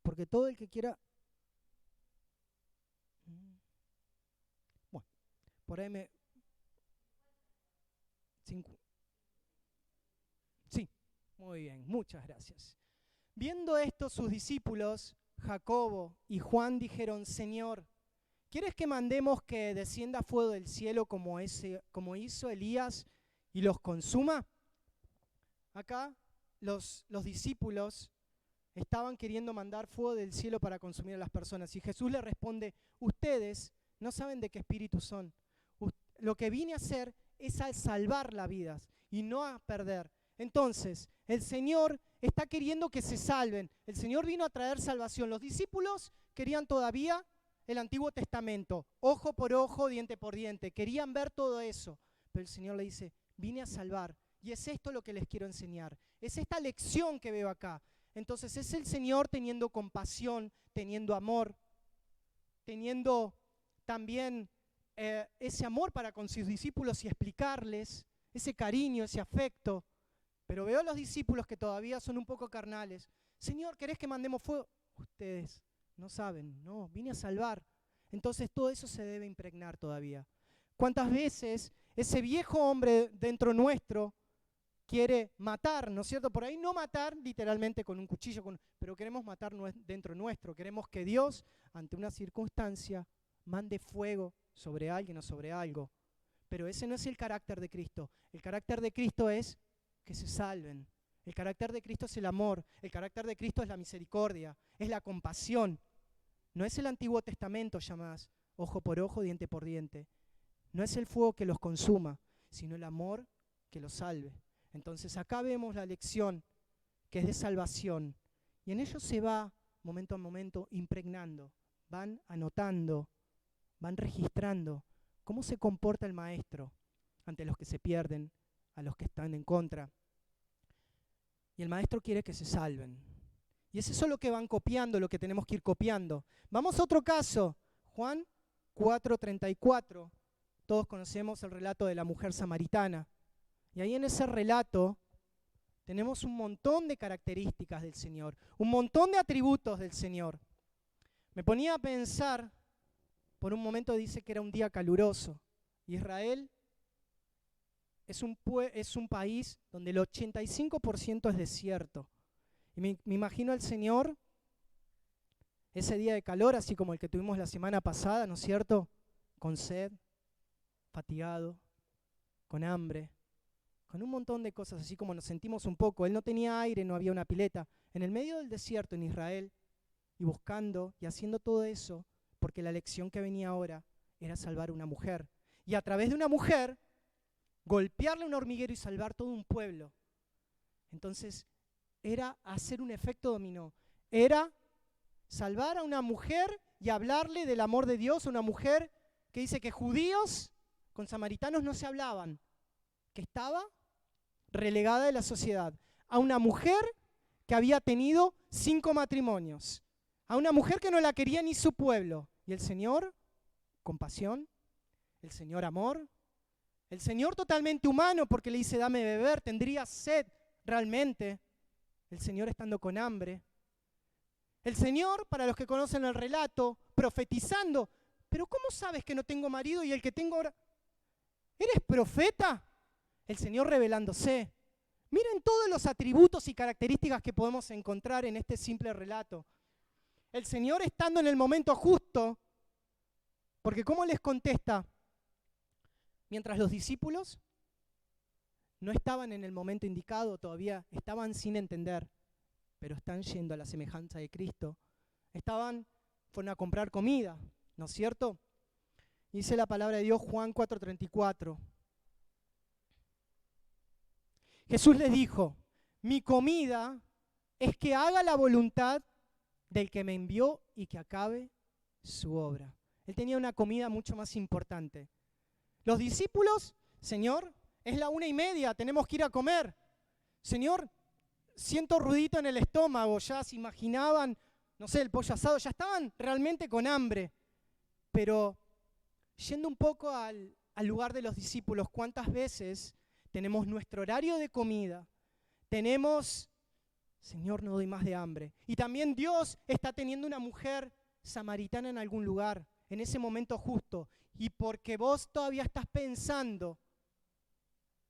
Porque todo el que quiera... Bueno, por ahí me... Sí, muy bien, muchas gracias. Viendo esto, sus discípulos, Jacobo y Juan, dijeron, Señor, ¿quieres que mandemos que descienda fuego del cielo como hizo Elías y los consuma? Acá los discípulos estaban queriendo mandar fuego del cielo para consumir a las personas. Y Jesús le responde, ustedes no saben de qué espíritu son. Lo que vine a hacer es a salvar las vidas y no a perder. Entonces, el Señor está queriendo que se salven. El Señor vino a traer salvación. Los discípulos querían todavía el Antiguo Testamento, ojo por ojo, diente por diente. Querían ver todo eso. Pero el Señor le dice, vine a salvar. Y es esto lo que les quiero enseñar. Es esta lección que veo acá. Entonces es el Señor teniendo compasión, teniendo amor, teniendo también ese amor para con sus discípulos y explicarles ese cariño, ese afecto. Pero veo a los discípulos que todavía son un poco carnales. Señor, ¿querés que mandemos fuego? Ustedes no saben, no, vine a salvar. Entonces todo eso se debe impregnar todavía. ¿Cuántas veces ese viejo hombre dentro nuestro quiere matar, ¿no es cierto? Por ahí no matar literalmente con un cuchillo, pero queremos matar dentro nuestro. Queremos que Dios, ante una circunstancia, mande fuego sobre alguien o sobre algo. Pero ese no es el carácter de Cristo. El carácter de Cristo es que se salven. El carácter de Cristo es el amor. El carácter de Cristo es la misericordia, es la compasión. No es el Antiguo Testamento ya más, ojo por ojo, diente por diente. No es el fuego que los consuma, sino el amor que los salve. Entonces acá vemos la lección que es de salvación. Y en ello se va, momento a momento, impregnando. Van anotando, van registrando cómo se comporta el maestro ante los que se pierden, a los que están en contra. Y el maestro quiere que se salven. Y es eso lo que van copiando, lo que tenemos que ir copiando. Vamos a otro caso, Juan 4:34. Todos conocemos el relato de la mujer samaritana. Y ahí en ese relato tenemos un montón de características del Señor, un montón de atributos del Señor. Me ponía a pensar, por un momento dice que era un día caluroso. Israel es un país donde el 85% es desierto. Y me imagino al Señor ese día de calor, así como el que tuvimos la semana pasada, ¿no es cierto? Con sed, fatigado, con hambre, con un montón de cosas, así como nos sentimos un poco. Él no tenía aire, no había una pileta. En el medio del desierto en Israel, y buscando y haciendo todo eso, porque la lección que venía ahora era salvar a una mujer. Y a través de una mujer, golpearle a un hormiguero y salvar todo un pueblo. Entonces, era hacer un efecto dominó. Era salvar a una mujer y hablarle del amor de Dios, a una mujer que dice que judíos con samaritanos no se hablaban, que estaba relegada de la sociedad. A una mujer que había tenido 5 matrimonios. A una mujer que no la quería ni su pueblo. Y el Señor, compasión, el Señor amor, el Señor totalmente humano porque le dice dame beber, tendría sed realmente. El Señor estando con hambre. El Señor, para los que conocen el relato, profetizando. Pero ¿cómo sabes que no tengo marido y el que tengo ahora? ¿Eres profeta? El Señor revelándose. Miren todos los atributos y características que podemos encontrar en este simple relato. El Señor estando en el momento justo, porque ¿cómo les contesta? Mientras los discípulos no estaban en el momento indicado todavía, estaban sin entender, pero están yendo a la semejanza de Cristo. Fueron a comprar comida, ¿no es cierto? Dice la palabra de Dios, Juan 4:34. Jesús les dijo, mi comida es que haga la voluntad del que me envió y que acabe su obra. Él tenía una comida mucho más importante. Los discípulos, Señor, es la 1:30, tenemos que ir a comer. Señor, siento ruidito en el estómago, ya se imaginaban, no sé, el pollo asado, ya estaban realmente con hambre. Pero yendo un poco al lugar de los discípulos, ¿cuántas veces tenemos nuestro horario de comida? Tenemos, Señor, no doy más de hambre. Y también Dios está teniendo una mujer samaritana en algún lugar, en ese momento justo. Y porque vos todavía estás pensando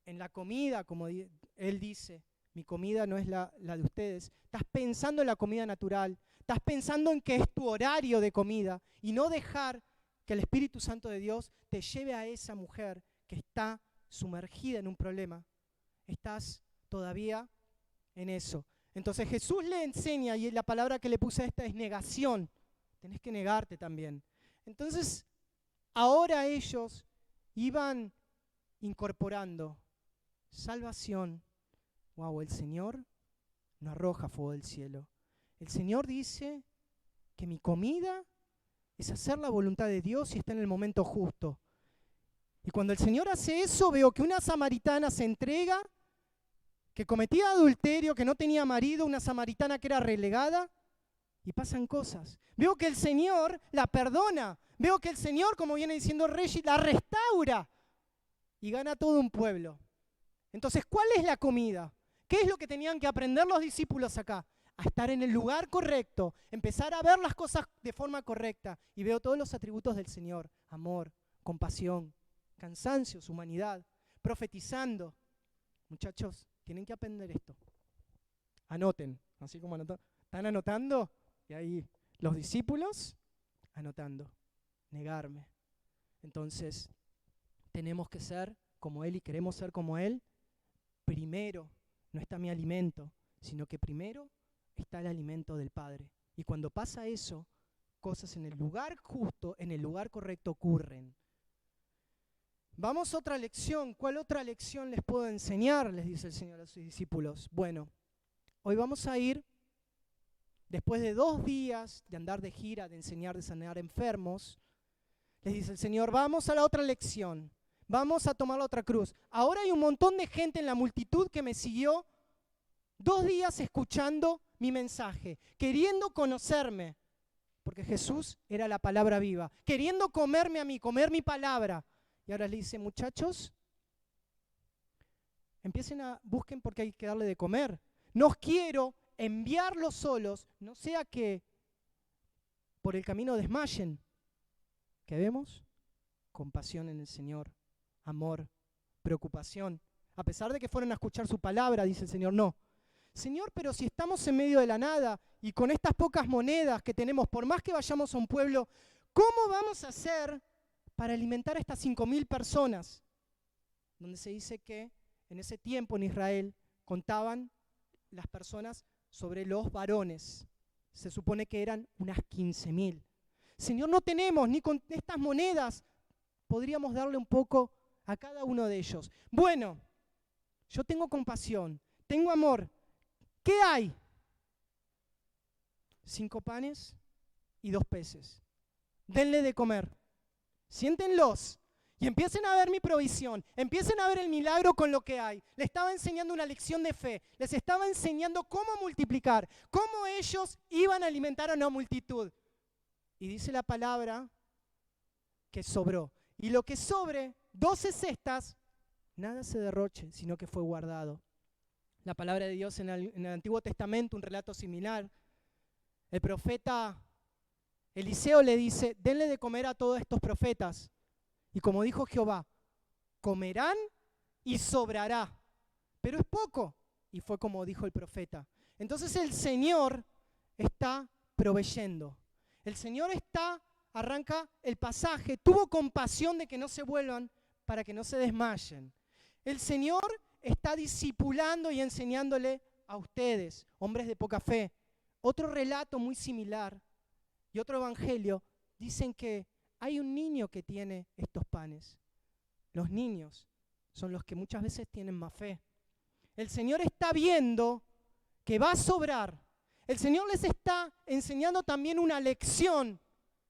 en la comida, como Él dice, mi comida no es la de ustedes. Estás pensando en la comida natural. Estás pensando en que es tu horario de comida. Y no dejar que el Espíritu Santo de Dios te lleve a esa mujer que está sumergida en un problema. Estás todavía en eso. Entonces Jesús le enseña, y la palabra que le puse a esta es negación. Tenés que negarte también. Entonces, ahora ellos iban incorporando salvación. Wow, el Señor no arroja fuego del cielo. El Señor dice que mi comida es hacer la voluntad de Dios y está en el momento justo. Y cuando el Señor hace eso, veo que una samaritana se entrega, que cometía adulterio, que no tenía marido, una samaritana que era relegada, y pasan cosas. Veo que el Señor la perdona. Veo que el Señor, como viene diciendo Reggie, la restaura y gana todo un pueblo. Entonces, ¿cuál es la comida? ¿Qué es lo que tenían que aprender los discípulos acá? A estar en el lugar correcto, empezar a ver las cosas de forma correcta. Y veo todos los atributos del Señor: amor, compasión, cansancio, su humanidad, profetizando. Muchachos, tienen que aprender esto. Anoten, así como anotan. ¿Están anotando? Y ahí los discípulos anotando. Negarme. Entonces, tenemos que ser como Él y queremos ser como Él. Primero no está mi alimento, sino que primero está el alimento del Padre. Y cuando pasa eso, cosas en el lugar justo, en el lugar correcto ocurren. Vamos a otra lección. ¿Cuál otra lección les puedo enseñar?, les dice el Señor a sus discípulos. Bueno, hoy vamos a ir, después de 2 días de andar de gira, de enseñar, de sanar enfermos, les dice el Señor, vamos a la otra lección. Vamos a tomar la otra cruz. Ahora hay un montón de gente en la multitud que me siguió 2 días escuchando mi mensaje, queriendo conocerme, porque Jesús era la palabra viva, queriendo comerme a mí, comer mi palabra. Y ahora le dice, muchachos, busquen porque hay que darle de comer. No os quiero enviarlos solos, no sea que por el camino desmayen. ¿Qué vemos? Compasión en el Señor. Amor, preocupación. A pesar de que fueron a escuchar su palabra, dice el Señor, no. Señor, pero si estamos en medio de la nada y con estas pocas monedas que tenemos, por más que vayamos a un pueblo, ¿cómo vamos a hacer para alimentar a estas 5.000 personas? Donde se dice que en ese tiempo en Israel contaban las personas sobre los varones. Se supone que eran unas 15.000. Señor, no tenemos, ni con estas monedas podríamos darle un poco a cada uno de ellos. Bueno, yo tengo compasión, tengo amor. ¿Qué hay? 5 panes y 2 peces. Denle de comer. Siéntenlos y empiecen a ver mi provisión. Empiecen a ver el milagro con lo que hay. Les estaba enseñando una lección de fe. Les estaba enseñando cómo multiplicar, cómo ellos iban a alimentar a una multitud. Y dice la palabra que sobró. Y lo que sobre, 12 cestas, nada se derroche, sino que fue guardado. La palabra de Dios en el Antiguo Testamento, un relato similar. El profeta Eliseo le dice, denle de comer a todos estos profetas. Y como dijo Jehová, comerán y sobrará. Pero es poco. Y fue como dijo el profeta. Entonces el Señor está proveyendo. El Señor arranca el pasaje, tuvo compasión de que no se vuelvan para que no se desmayen. El Señor está discipulando y enseñándole a ustedes, hombres de poca fe. Otro relato muy similar y otro evangelio dicen que hay un niño que tiene estos panes. Los niños son los que muchas veces tienen más fe. El Señor está viendo que va a sobrar. El Señor les está enseñando también una lección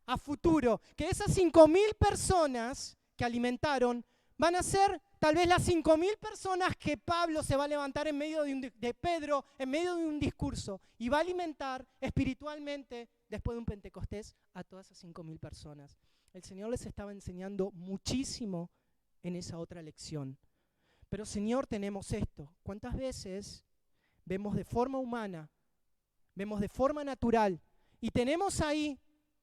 a futuro, que esas 5.000 personas que alimentaron van a ser tal vez las 5.000 personas que Pablo se va a levantar en medio de Pedro, en medio de un discurso, y va a alimentar espiritualmente, después de un Pentecostés, a todas esas 5.000 personas. El Señor les estaba enseñando muchísimo en esa otra lección. Pero Señor, tenemos esto. ¿Cuántas veces vemos de forma humana, vemos de forma natural, y tenemos ahí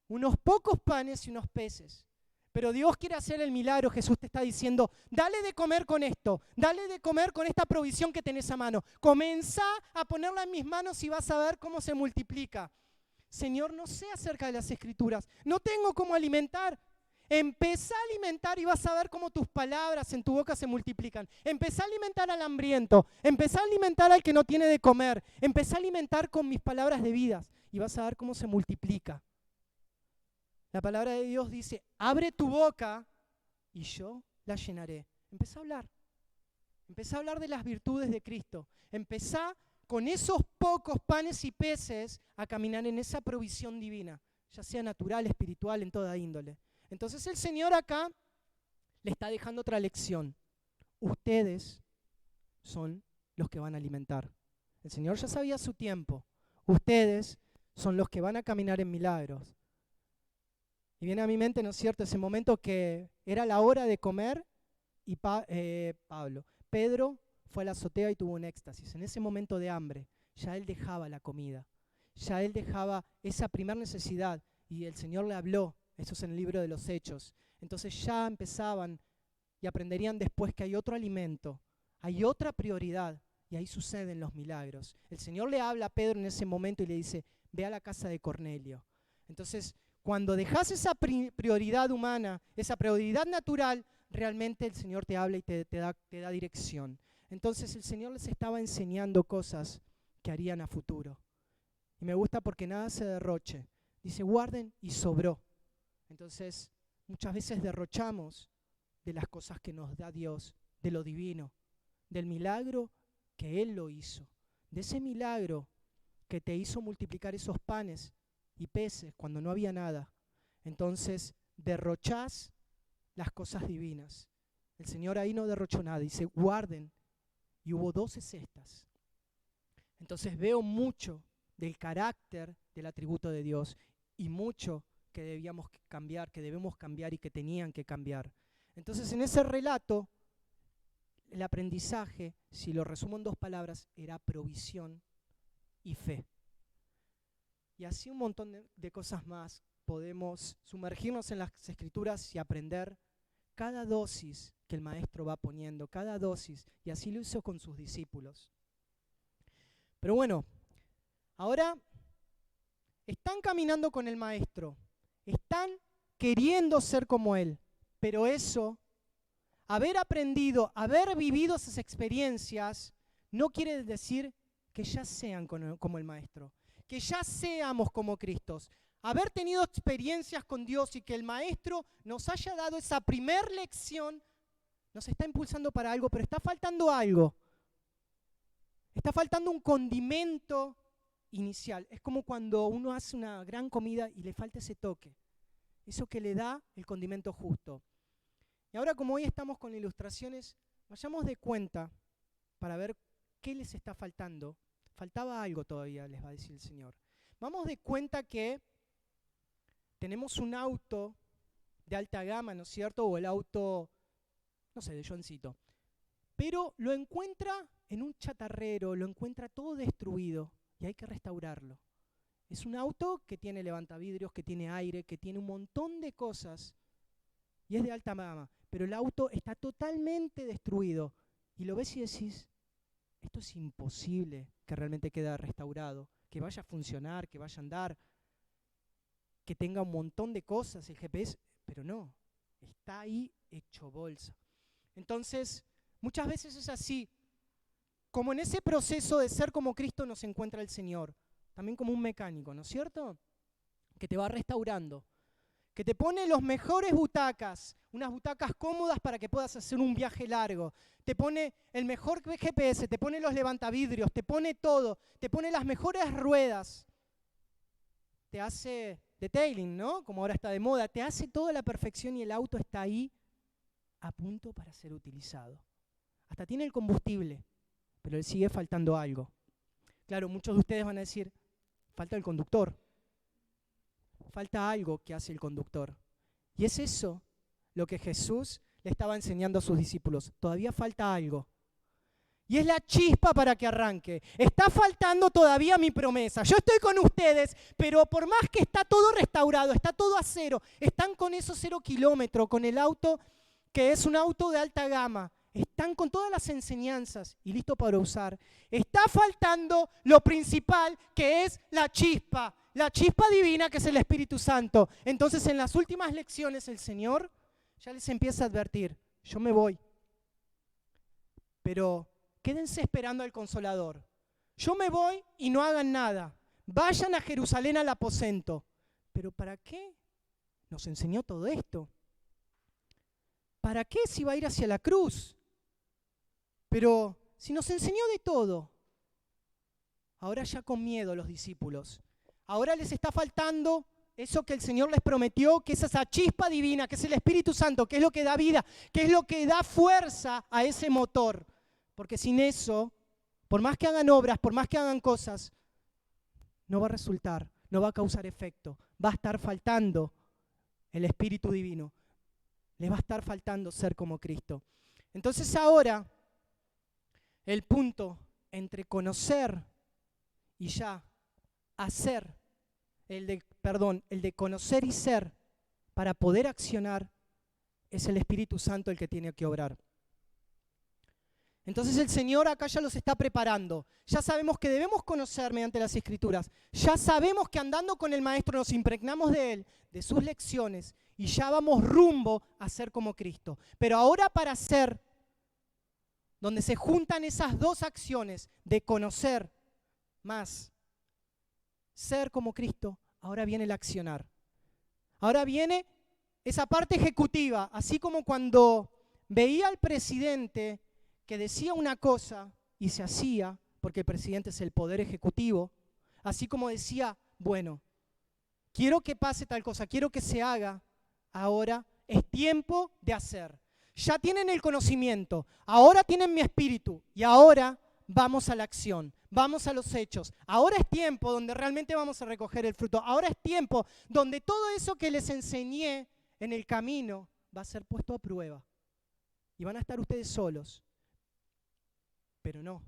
unos pocos panes y unos peces? Pero Dios quiere hacer el milagro. Jesús te está diciendo, dale de comer con esto, dale de comer con esta provisión que tenés a mano. Comenzá a ponerla en mis manos y vas a ver cómo se multiplica. Señor, no sé acerca de las Escrituras, no tengo cómo alimentar. Empezá a alimentar y vas a ver cómo tus palabras en tu boca se multiplican. Empezá a alimentar al hambriento, empezá a alimentar al que no tiene de comer, empezá a alimentar con mis palabras de vida y vas a ver cómo se multiplica. La palabra de Dios dice, abre tu boca y yo la llenaré. Empezá a hablar de las virtudes de Cristo. Empezá con esos pocos panes y peces a caminar en esa provisión divina, ya sea natural, espiritual, en toda índole. Entonces el Señor acá le está dejando otra lección. Ustedes son los que van a alimentar. El Señor ya sabía su tiempo. Ustedes son los que van a caminar en milagros. Y viene a mi mente, ¿no es cierto?, ese momento que era la hora de comer y Pedro fue a la azotea y tuvo un éxtasis. En ese momento de hambre, ya él dejaba la comida, ya él dejaba esa primera necesidad y el Señor le habló, eso es en el libro de los Hechos. Entonces ya empezaban y aprenderían después que hay otro alimento, hay otra prioridad y ahí suceden los milagros. El Señor le habla a Pedro en ese momento y le dice, ve a la casa de Cornelio. Entonces, cuando dejas esa prioridad humana, esa prioridad natural, realmente el Señor te habla y te da dirección. Entonces el Señor les estaba enseñando cosas que harían a futuro. Y me gusta porque nada se derroche. Dice, guarden y sobró. Entonces, muchas veces derrochamos de las cosas que nos da Dios, de lo divino, del milagro que Él lo hizo, de ese milagro que te hizo multiplicar esos panes y peces cuando no había nada. Entonces, derrochás las cosas divinas. El Señor ahí no derrochó nada, dice, guarden. Y hubo 12 cestas. Entonces veo mucho del carácter del atributo de Dios y mucho que debemos cambiar y que tenían que cambiar. Entonces en ese relato, el aprendizaje, si lo resumo en 2 palabras, era provisión y fe. Y así un montón de cosas más. Podemos sumergirnos en las Escrituras y aprender cada dosis que el Maestro va poniendo, cada dosis, y así lo hizo con sus discípulos. Pero bueno, ahora están caminando con el Maestro, están queriendo ser como Él, pero eso, haber aprendido, haber vivido esas experiencias, no quiere decir que ya sean como el Maestro, que ya seamos como Cristo. Haber tenido experiencias con Dios y que el Maestro nos haya dado esa primer lección, nos está impulsando para algo, pero está faltando algo. Está faltando un condimento inicial. Es como cuando uno hace una gran comida y le falta ese toque. Eso que le da el condimento justo. Y ahora, como hoy estamos con ilustraciones, vayamos de cuenta para ver qué les está faltando. Faltaba algo todavía, les va a decir el Señor. Vamos de cuenta que tenemos un auto de alta gama, ¿no es cierto? O el auto, no sé, de Johncito. Pero lo encuentra en un chatarrero, lo encuentra todo destruido y hay que restaurarlo. Es un auto que tiene levantavidrios, que tiene aire, que tiene un montón de cosas y es de alta gama. Pero el auto está totalmente destruido y lo ves y decís, esto es imposible que realmente quede restaurado, que vaya a funcionar, que vaya a andar, que tenga un montón de cosas, el GPS, pero no, está ahí hecho bolsa. Entonces, muchas veces es así, como en ese proceso de ser como Cristo nos encuentra el Señor, también como un mecánico, ¿no es cierto? Que te va restaurando, que te pone los mejores butacas, unas butacas cómodas para que puedas hacer un viaje largo, te pone el mejor GPS, te pone los levantavidrios, te pone todo, te pone las mejores ruedas, te hace detailing, ¿no? Como ahora está de moda, te hace toda la perfección y el auto está ahí a punto para ser utilizado. Hasta tiene el combustible, pero le sigue faltando algo. Claro, muchos de ustedes van a decir, falta el conductor. Falta algo que hace el conductor. Y es eso lo que Jesús le estaba enseñando a sus discípulos. Todavía falta algo. Y es la chispa para que arranque. Está faltando todavía mi promesa. Yo estoy con ustedes, pero por más que está todo restaurado, está todo a cero, están con esos 0 kilómetros, con el auto que es un auto de alta gama, están con todas las enseñanzas y listo para usar. Está faltando lo principal, que es la chispa divina, que es el Espíritu Santo. Entonces, en las últimas lecciones, el Señor ya les empieza a advertir, yo me voy, pero quédense esperando al Consolador. Yo me voy y no hagan nada. Vayan a Jerusalén al aposento. ¿Pero para qué nos enseñó todo esto? ¿Para qué si va a ir hacia la cruz? Pero si nos enseñó de todo, ahora ya con miedo los discípulos. Ahora les está faltando eso que el Señor les prometió, que es esa chispa divina, que es el Espíritu Santo, que es lo que da vida, que es lo que da fuerza a ese motor. Porque sin eso, por más que hagan obras, por más que hagan cosas, no va a resultar. no va a causar efecto. Va a estar faltando el Espíritu Divino. Le va a estar faltando ser como Cristo. Entonces ahora, el punto entre conocer y ya hacer, el de conocer y ser para poder accionar, es el Espíritu Santo el que tiene que obrar. Entonces el Señor acá ya los está preparando. Ya sabemos que debemos conocer mediante las Escrituras. Ya sabemos que andando con el Maestro nos impregnamos de Él, de sus lecciones, y ya vamos rumbo a ser como Cristo. Pero ahora para ser, donde se juntan esas dos acciones de conocer más, ser como Cristo, ahora viene el accionar. Ahora viene esa parte ejecutiva, así como cuando veía al presidente que decía una cosa y se hacía, porque el presidente es el poder ejecutivo, así como decía, bueno, quiero que pase tal cosa, quiero que se haga, ahora es tiempo de hacer. Ya tienen el conocimiento, ahora tienen mi espíritu y ahora vamos a la acción, vamos a los hechos. Ahora es tiempo donde realmente vamos a recoger el fruto. Ahora es tiempo donde todo eso que les enseñé en el camino va a ser puesto a prueba. Y van a estar ustedes solos. Pero no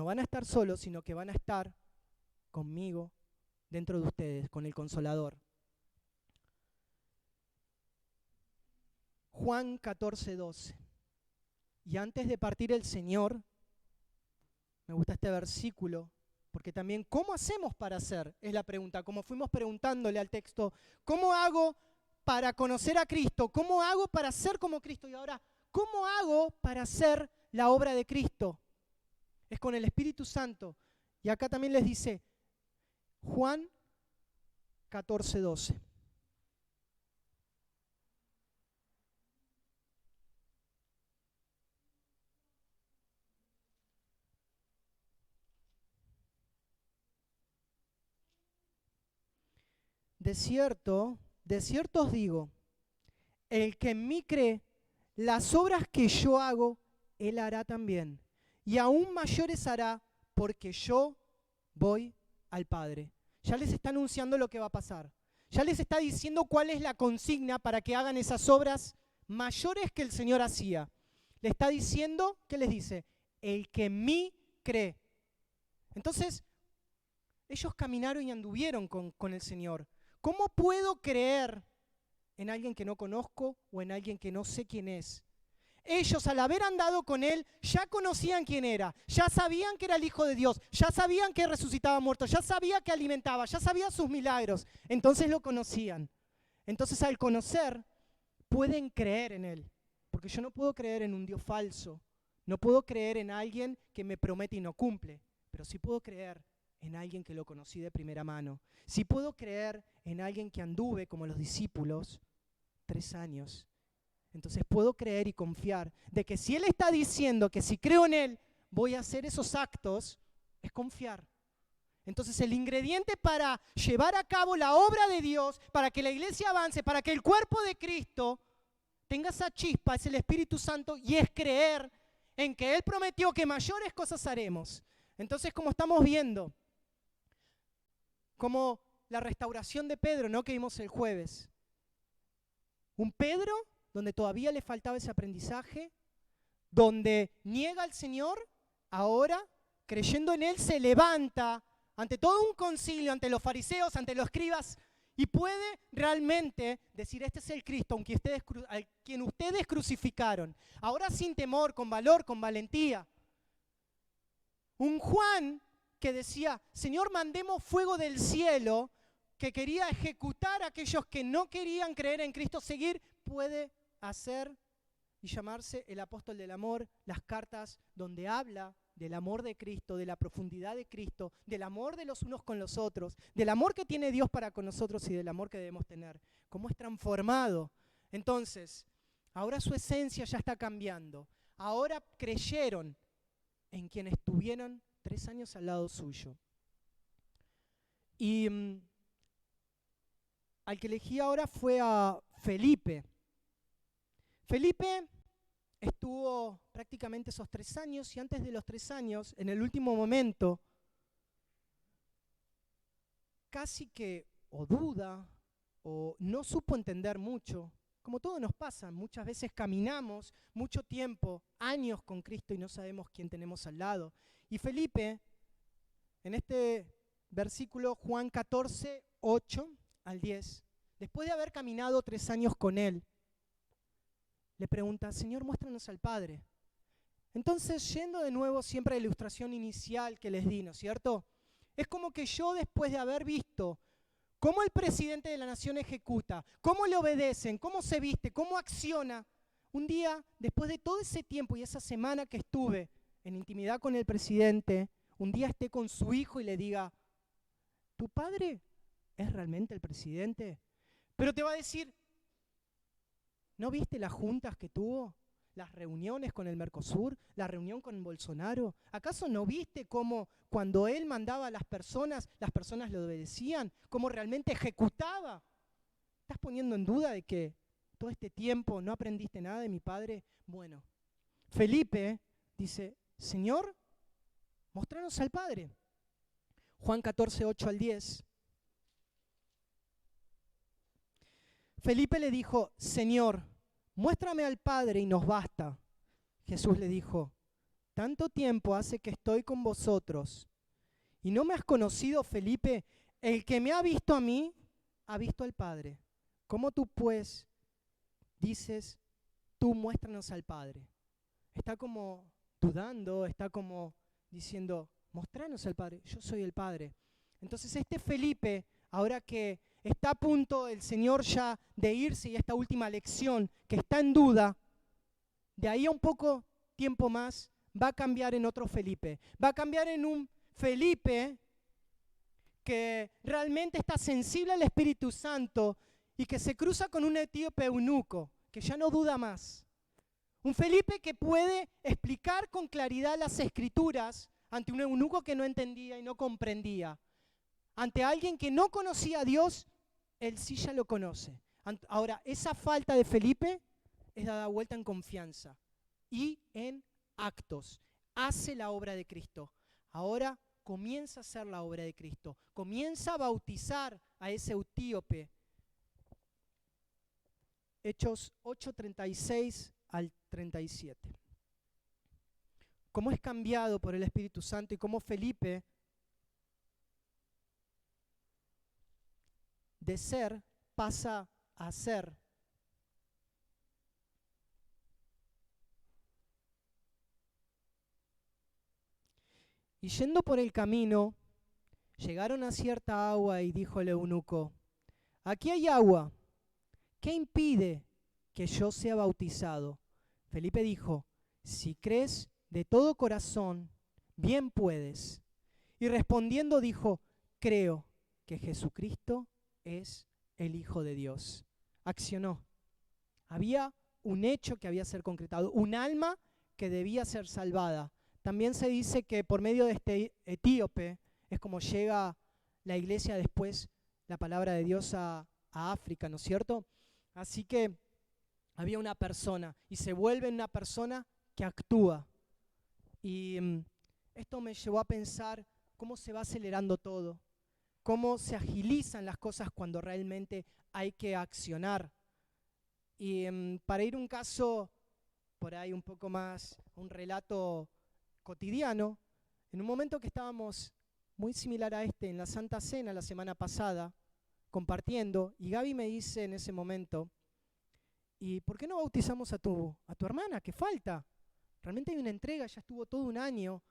van a estar solos, sino que van a estar conmigo, dentro de ustedes, con el Consolador. Juan 14:12. Y antes de partir el Señor, me gusta este versículo, porque también, ¿cómo hacemos para hacer? Es la pregunta, como fuimos preguntándole al texto, ¿cómo hago para conocer a Cristo? ¿Cómo hago para ser como Cristo? Y ahora, ¿cómo hago para hacer la obra de Cristo? Es con el Espíritu Santo. Y acá también les dice, Juan 14:12. De cierto os digo, el que en mí cree, las obras que yo hago, él hará también. Y aún mayores hará, porque yo voy al Padre. Ya les está anunciando lo que va a pasar. Ya les está diciendo cuál es la consigna para que hagan esas obras mayores que el Señor hacía. Le está diciendo, ¿qué les dice? El que en mí cree. Entonces, ellos caminaron y anduvieron con el Señor. ¿Cómo puedo creer en alguien que no conozco o en alguien que no sé quién es? Ellos, al haber andado con Él, ya conocían quién era, ya sabían que era el Hijo de Dios, ya sabían que resucitaba muertos, ya sabía que alimentaba, ya sabían sus milagros. Entonces lo conocían. Entonces al conocer, pueden creer en Él. Porque yo no puedo creer en un Dios falso, no puedo creer en alguien que me promete y no cumple, pero sí puedo creer en alguien que lo conocí de primera mano. Sí puedo creer en alguien que anduve como los discípulos 3 años. Entonces puedo creer y confiar de que si Él está diciendo que si creo en Él voy a hacer esos actos, es confiar. Entonces el ingrediente para llevar a cabo la obra de Dios, para que la iglesia avance, para que el cuerpo de Cristo tenga esa chispa, es el Espíritu Santo, y es creer en que Él prometió que mayores cosas haremos. Entonces, como estamos viendo, como la restauración de Pedro, ¿no?, que vimos el jueves. Un Pedro donde todavía le faltaba ese aprendizaje, donde niega al Señor, ahora, creyendo en Él, se levanta ante todo un concilio, ante los fariseos, ante los escribas, y puede realmente decir, este es el Cristo, al quien ustedes crucificaron. Ahora sin temor, con valor, con valentía. Un Juan que decía, Señor, mandemos fuego del cielo, que quería ejecutar a aquellos que no querían creer en Cristo, seguir, puede hacer y llamarse el apóstol del amor, las cartas donde habla del amor de Cristo, de la profundidad de Cristo, del amor de los unos con los otros, del amor que tiene Dios para con nosotros y del amor que debemos tener. Cómo es transformado. Entonces, ahora su esencia ya está cambiando. Ahora creyeron en quienes estuvieron 3 años al lado suyo. Y al que elegí ahora fue a Felipe. Felipe estuvo prácticamente esos 3 años y antes de los 3 años, en el último momento, casi que o duda o no supo entender mucho. Como todo nos pasa, muchas veces caminamos mucho tiempo, años con Cristo y no sabemos quién tenemos al lado. Y Felipe, en este versículo Juan 14, 8 al 10, después de haber caminado 3 años con él, le pregunta, Señor, muéstranos al Padre. Entonces, yendo de nuevo siempre a la ilustración inicial que les di, ¿no es cierto? Es como que yo, después de haber visto cómo el presidente de la nación ejecuta, cómo le obedecen, cómo se viste, cómo acciona, un día, después de todo ese tiempo y esa semana que estuve en intimidad con el presidente, un día esté con su hijo y le diga, ¿tu padre es realmente el presidente? Pero te va a decir, ¿no viste las juntas que tuvo? Las reuniones con el Mercosur, la reunión con Bolsonaro. ¿Acaso no viste cómo cuando él mandaba a las personas le obedecían? ¿Cómo realmente ejecutaba? ¿Estás poniendo en duda de que todo este tiempo no aprendiste nada de mi padre? Bueno, Felipe dice, Señor, mostranos al Padre. Juan 14, 8 al 10. Felipe le dijo, Señor, muéstrame al Padre y nos basta. Jesús le dijo, tanto tiempo hace que estoy con vosotros y no me has conocido, Felipe. El que me ha visto a mí, ha visto al Padre. ¿Cómo tú pues dices, tú muéstranos al Padre? Está como dudando, está como diciendo, mostranos al Padre, yo soy el Padre. Entonces este Felipe, ahora que está a punto el Señor ya de irse y esta última lección que está en duda, de ahí a un poco tiempo más va a cambiar en otro Felipe. Va a cambiar en un Felipe que realmente está sensible al Espíritu Santo y que se cruza con un etíope eunuco, que ya no duda más. Un Felipe que puede explicar con claridad las Escrituras ante un eunuco que no entendía y no comprendía. Ante alguien que no conocía a Dios, él sí ya lo conoce. Ahora, esa falta de Felipe es dada vuelta en confianza y en actos. Hace la obra de Cristo. Ahora comienza a hacer la obra de Cristo. Comienza a bautizar a ese etíope. Hechos 8:36 al 37. Cómo es cambiado por el Espíritu Santo y cómo Felipe de ser pasa a ser. Y yendo por el camino, llegaron a cierta agua y dijo el eunuco, aquí hay agua, ¿qué impide que yo sea bautizado? Felipe dijo, si crees de todo corazón, bien puedes. Y respondiendo dijo, creo que Jesucristo es el Hijo de Dios. Accionó. Había un hecho que había que ser concretado, un alma que debía ser salvada. También se dice que por medio de este etíope es como llega la iglesia después, la palabra de Dios a África, ¿no es cierto? Así que había una persona y se vuelve una persona que actúa. Y esto me llevó a pensar cómo se va acelerando todo, cómo se agilizan las cosas cuando realmente hay que accionar. Y para ir un caso por ahí un poco más, un relato cotidiano, en un momento que estábamos muy similar a este en la Santa Cena la semana pasada, compartiendo, y Gaby me dice en ese momento, ¿y por qué no bautizamos a tu hermana? ¿Qué falta? Realmente hay una entrega, ya estuvo todo un año.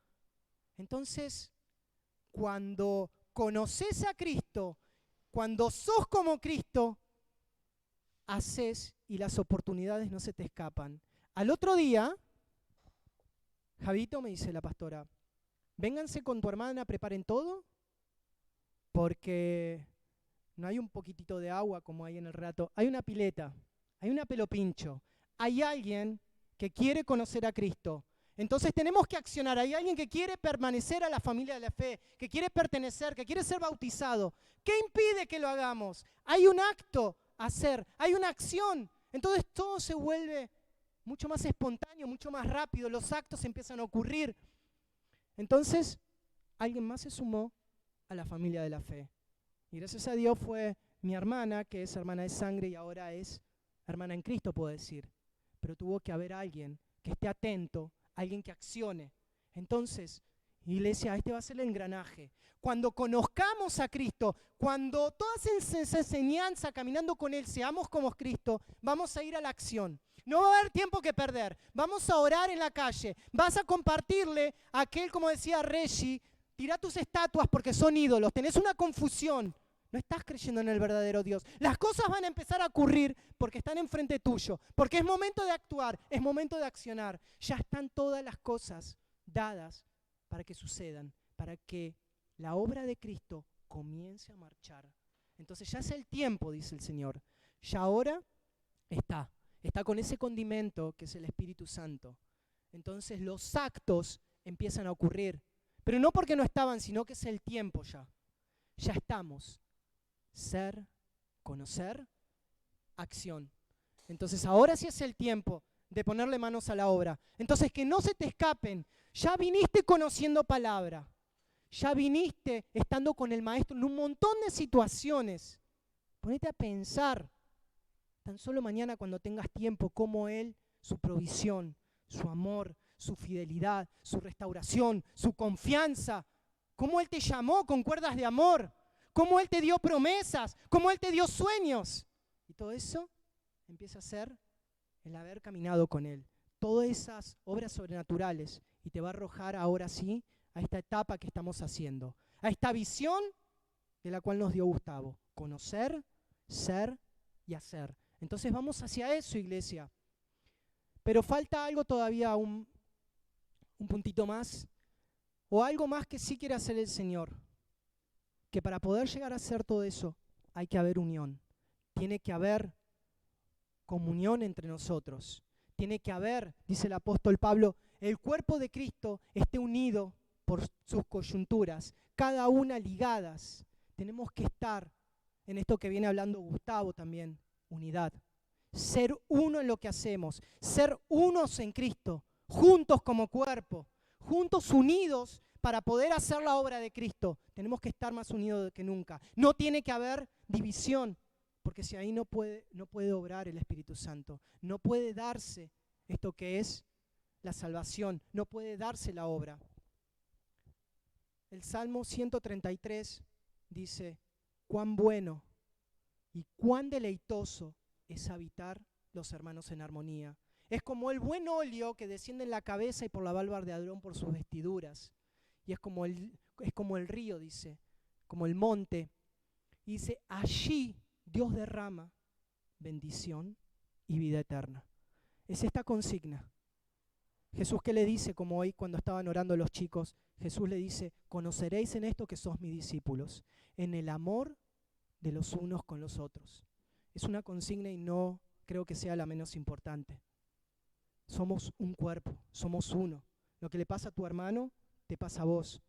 Entonces, cuando conoces a Cristo, cuando sos como Cristo, haces y las oportunidades no se te escapan. Al otro día, Javito, me dice la pastora, vénganse con tu hermana, preparen todo, porque no hay un poquitito de agua como hay en el relato, hay una pileta, hay una pelopincho, hay alguien que quiere conocer a Cristo. Entonces tenemos que accionar, hay alguien que quiere permanecer a la familia de la fe, que quiere pertenecer, que quiere ser bautizado. ¿Qué impide que lo hagamos? Hay un acto a hacer, hay una acción. Entonces todo se vuelve mucho más espontáneo, mucho más rápido, los actos empiezan a ocurrir. Entonces, alguien más se sumó a la familia de la fe. Y gracias a Dios fue mi hermana, que es hermana de sangre y ahora es hermana en Cristo, puedo decir. Pero tuvo que haber alguien que esté atento, alguien que accione. Entonces, iglesia, este va a ser el engranaje. Cuando conozcamos a Cristo, cuando toda esa enseñanza, caminando con Él, seamos como Cristo, vamos a ir a la acción. No va a haber tiempo que perder. Vamos a orar en la calle. Vas a compartirle a aquel, como decía Reggie, tira tus estatuas porque son ídolos. Tenés una confusión. No estás creyendo en el verdadero Dios. Las cosas van a empezar a ocurrir porque están enfrente tuyo. Porque es momento de actuar, es momento de accionar. Ya están todas las cosas dadas para que sucedan, para que la obra de Cristo comience a marchar. Entonces ya es el tiempo, dice el Señor. Ya ahora está con ese condimento que es el Espíritu Santo. Entonces los actos empiezan a ocurrir. Pero no porque no estaban, sino que es el tiempo ya. Ya estamos. Ser, conocer, acción. Entonces ahora sí es el tiempo de ponerle manos a la obra. Entonces que no se te escapen. Ya viniste conociendo palabra. Ya viniste estando con el maestro en un montón de situaciones. Ponete a pensar, tan solo mañana cuando tengas tiempo, cómo Él, su provisión, su amor, su fidelidad, su restauración, su confianza, cómo Él te llamó con cuerdas de amor, cómo Él te dio promesas, cómo Él te dio sueños. Y todo eso empieza a ser el haber caminado con Él. Todas esas obras sobrenaturales y te va a arrojar ahora sí a esta etapa que estamos haciendo, a esta visión de la cual nos dio Gustavo, conocer, ser y hacer. Entonces vamos hacia eso, iglesia. Pero falta algo todavía, un puntito más, o algo más que sí quiere hacer el Señor, que para poder llegar a hacer todo eso hay que haber unión, tiene que haber comunión entre nosotros, tiene que haber, dice el apóstol Pablo, el cuerpo de Cristo esté unido por sus coyunturas, cada una ligadas. Tenemos que estar en esto que viene hablando Gustavo también, unidad. Ser uno en lo que hacemos, ser unos en Cristo, juntos como cuerpo, juntos unidos para poder hacer la obra de Cristo. Tenemos que estar más unidos que nunca. No tiene que haber división, porque si ahí no puede obrar el Espíritu Santo, no puede darse esto que es la salvación, no puede darse la obra. El Salmo 133 dice, cuán bueno y cuán deleitoso es habitar los hermanos en armonía. Es como el buen óleo que desciende en la cabeza y por la válvula de Aarón por sus vestiduras. Y es como el río, dice, como el monte. Y dice, allí Dios derrama bendición y vida eterna. Es esta consigna. Jesús, ¿qué le dice? Como hoy cuando estaban orando los chicos, Jesús le dice, conoceréis en esto que sos mis discípulos, en el amor de los unos con los otros. Es una consigna y no creo que sea la menos importante. Somos un cuerpo, somos uno. Lo que le pasa a tu hermano, te pasa a vos.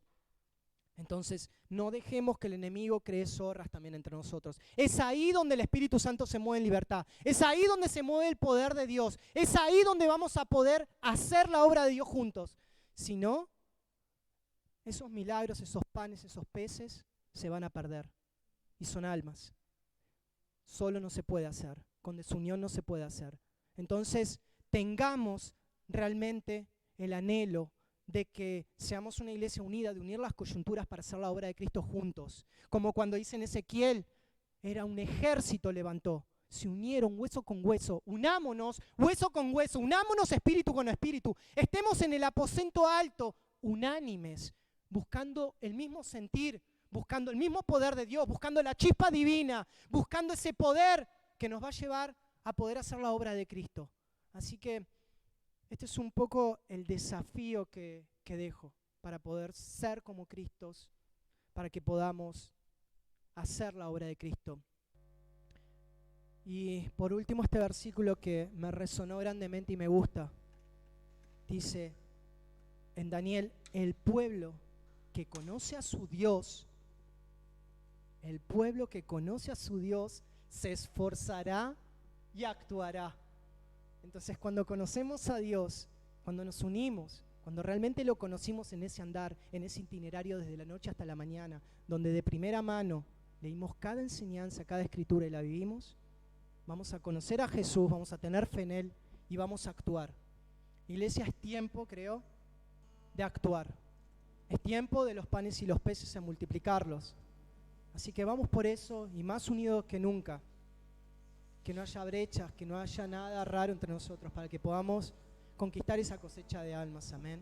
Entonces, no dejemos que el enemigo cree zorras también entre nosotros. Es ahí donde el Espíritu Santo se mueve en libertad. Es ahí donde se mueve el poder de Dios. Es ahí donde vamos a poder hacer la obra de Dios juntos. Si no, esos milagros, esos panes, esos peces se van a perder. Y son almas. Solo no se puede hacer. Con desunión no se puede hacer. Entonces, tengamos realmente el anhelo de que seamos una iglesia unida, de unir las coyunturas para hacer la obra de Cristo juntos. Como cuando dice en Ezequiel, era un ejército levantó, se unieron hueso con hueso, unámonos hueso con hueso, unámonos espíritu con espíritu, estemos en el aposento alto, unánimes, buscando el mismo sentir, buscando el mismo poder de Dios, buscando la chispa divina, buscando ese poder que nos va a llevar a poder hacer la obra de Cristo. Así que este es un poco el desafío que dejo para poder ser como Cristos, para que podamos hacer la obra de Cristo. Y por último este versículo que me resonó grandemente y me gusta. Dice en Daniel, el pueblo que conoce a su Dios, el pueblo que conoce a su Dios se esforzará y actuará. Entonces cuando conocemos a Dios, cuando nos unimos, cuando realmente lo conocimos en ese andar, en ese itinerario desde la noche hasta la mañana, donde de primera mano leímos cada enseñanza, cada escritura y la vivimos, vamos a conocer a Jesús, vamos a tener fe en Él y vamos a actuar. Iglesia, es tiempo, creo, de actuar. Es tiempo de los panes y los peces en multiplicarlos. Así que vamos por eso y más unidos que nunca. Que no haya brechas, que no haya nada raro entre nosotros para que podamos conquistar esa cosecha de almas. Amén.